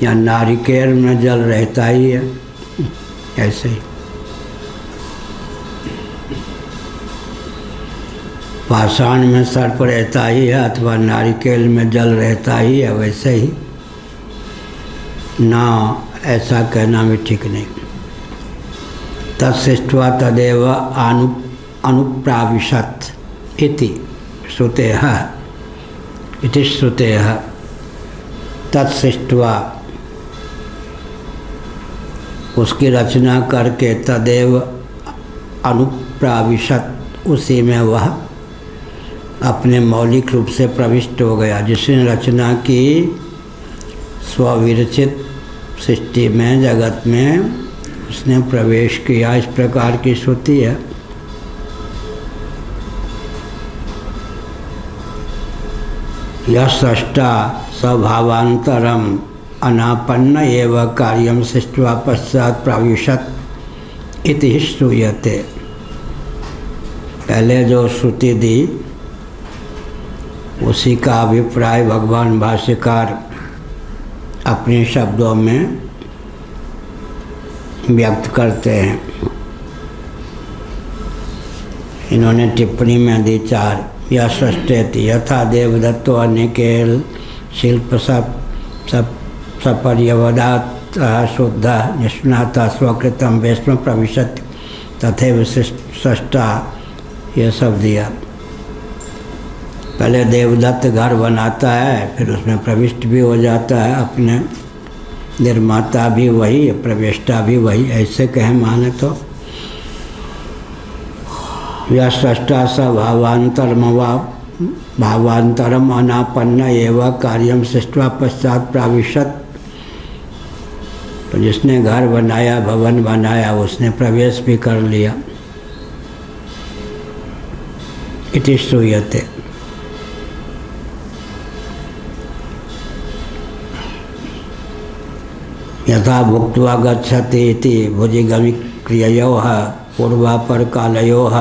[SPEAKER 1] या नारिकेल में जल रहता ही है। ऐसे ही पाषाण में सर्प रहता ही है अथवा नारिकेल में जल रहता ही है, वैसे ही ना, ऐसा कहना भी ठीक नहीं। तत्सृष्ट्वा तदेव अनुप्राविशत् इति श्रुतेः इति श्रुतेः। तत्सृष्ट्वा उसकी रचना करके तदेव अनुप्राविशत्, उसी में वह अपने मौलिक रूप से प्रविष्ट हो गया। जिसने रचना की स्वविरचित सृष्टि में, जगत में उसने प्रवेश किया, इस प्रकार की श्रुति है। यह सृष्टा स्वभावांतरम अनापन्न एव कार्यम सृष्ट्वा पश्चात प्राविशत् इति श्रूयते। पहले जो श्रुति दी उसी का अभिप्राय भगवान भाष्यकार अपने शब्दों में व्यक्त करते हैं। इन्होंने टिप्पणी में दी 4। यह सृष्टेति यथा देवदत्तो अनिकेल शिल्प सपर्यवदात शुद्ध निष्णाता स्वकृतम वैष्णव प्रविशत् तथैव सृष्टा, यह सब दिया। पहले देवदत्त घर बनाता है, फिर उसमें प्रविष्ट भी हो जाता है, अपने निर्माता भी वही, प्रविष्टा भी वही, ऐसे कहें माने तो। यह सृष्टा स भावांतरम अनापन्न एव कार्यम सृष्ट्वा पश्चात प्राविशत्। तो जिसने घर बनाया, भवन बनाया, उसने प्रवेश भी कर लिया। इति श्रूयते। यथा भुक्त्वा गच्छति इति भुजिगमिक्रिययोः पूर्वापरकालयोः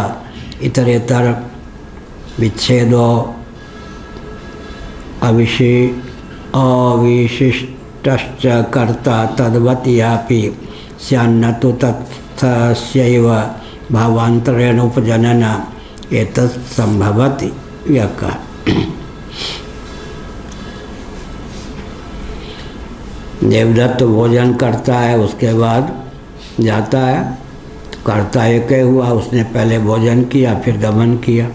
[SPEAKER 1] इतरेतर विच्छेदो अविशिष्टश्च कर्ता तद्वत्यापि स्यान्न तु तथस्यैव भावान्तरेण उपजनन एतत् संभवति। यह कहा। देवदत्त भोजन करता है, उसके बाद जाता है, करता एक ही हुआ, उसने पहले भोजन किया फिर गमन किया।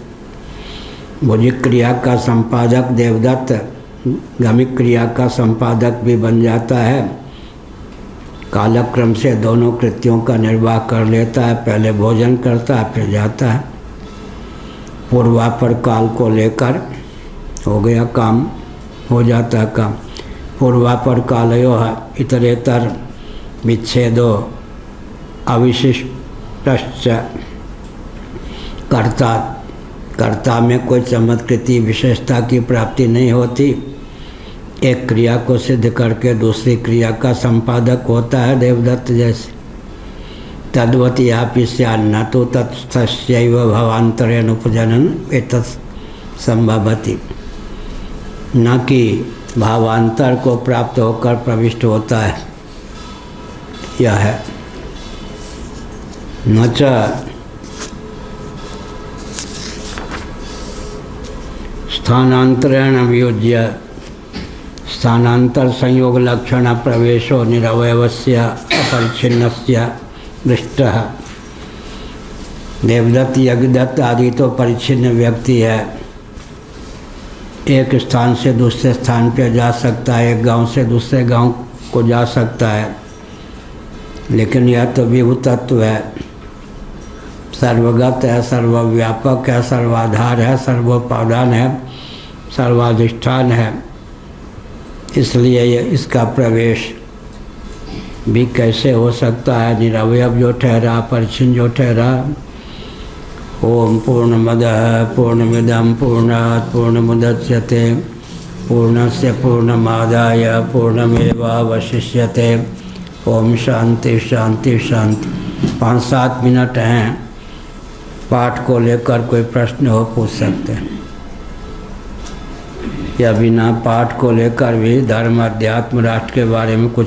[SPEAKER 1] भोजिक क्रिया का संपादक देवदत्त गमिक क्रिया का संपादक भी बन जाता है। कालक्रम से दोनों कृत्यों का निर्वाह कर लेता है, पहले भोजन करता है फिर जाता है। पूर्वापर काल को लेकर हो गया काम, हो जाता है काम। पूर्वापर कालयो इतरेतर विच्छेदो अविशिष्टश्च कर्ता, कर्ता में कोई चमत्कृति विशेषता की प्राप्ति नहीं होती। एक क्रिया को सिद्ध करके दूसरी क्रिया का संपादक होता है देवदत्त जैसे। तद्वत् यापि स्यान्न तु तत्सस्यैव भवान्तरेण उपजनन एतत् संभवति। न कि भावांतर को प्राप्त होकर प्रविष्ट होता है, यह है। न च स्थानांतरेण वियुज्य स्थानांतर संयोग लक्षण प्रवेशो निरवयवस्य अपरिच्छिन्नस्य दृष्टः। देवदत्त यज्ञदत्त आदि तो परिच्छिन्न व्यक्ति है, एक स्थान से दूसरे स्थान पर जा सकता है, एक गांव से दूसरे गांव को जा सकता है, लेकिन यह तो विभु तत्व है, सर्वगत है, सर्वव्यापक है, सर्वाधार है, सर्वोपादान है, सर्वाधिष्ठान है। इसलिए इसका प्रवेश भी कैसे हो सकता है? निरवयव जो ठहरा, परिच्छिन्न जो ठहरा। ओम पूर्णमदः पूर्णमिदं पूर्णात् पूर्णमुदच्यते पूर्णस्य पूर्णमादाय पूर्णमेवावशिष्यते। ओम शांति शांति शांति। 5-7 मिनट हैं, पाठ को लेकर कोई प्रश्न हो पूछ सकते हैं, या बिना पाठ को लेकर भी धर्म अध्यात्म राष्ट्र के बारे में कुछ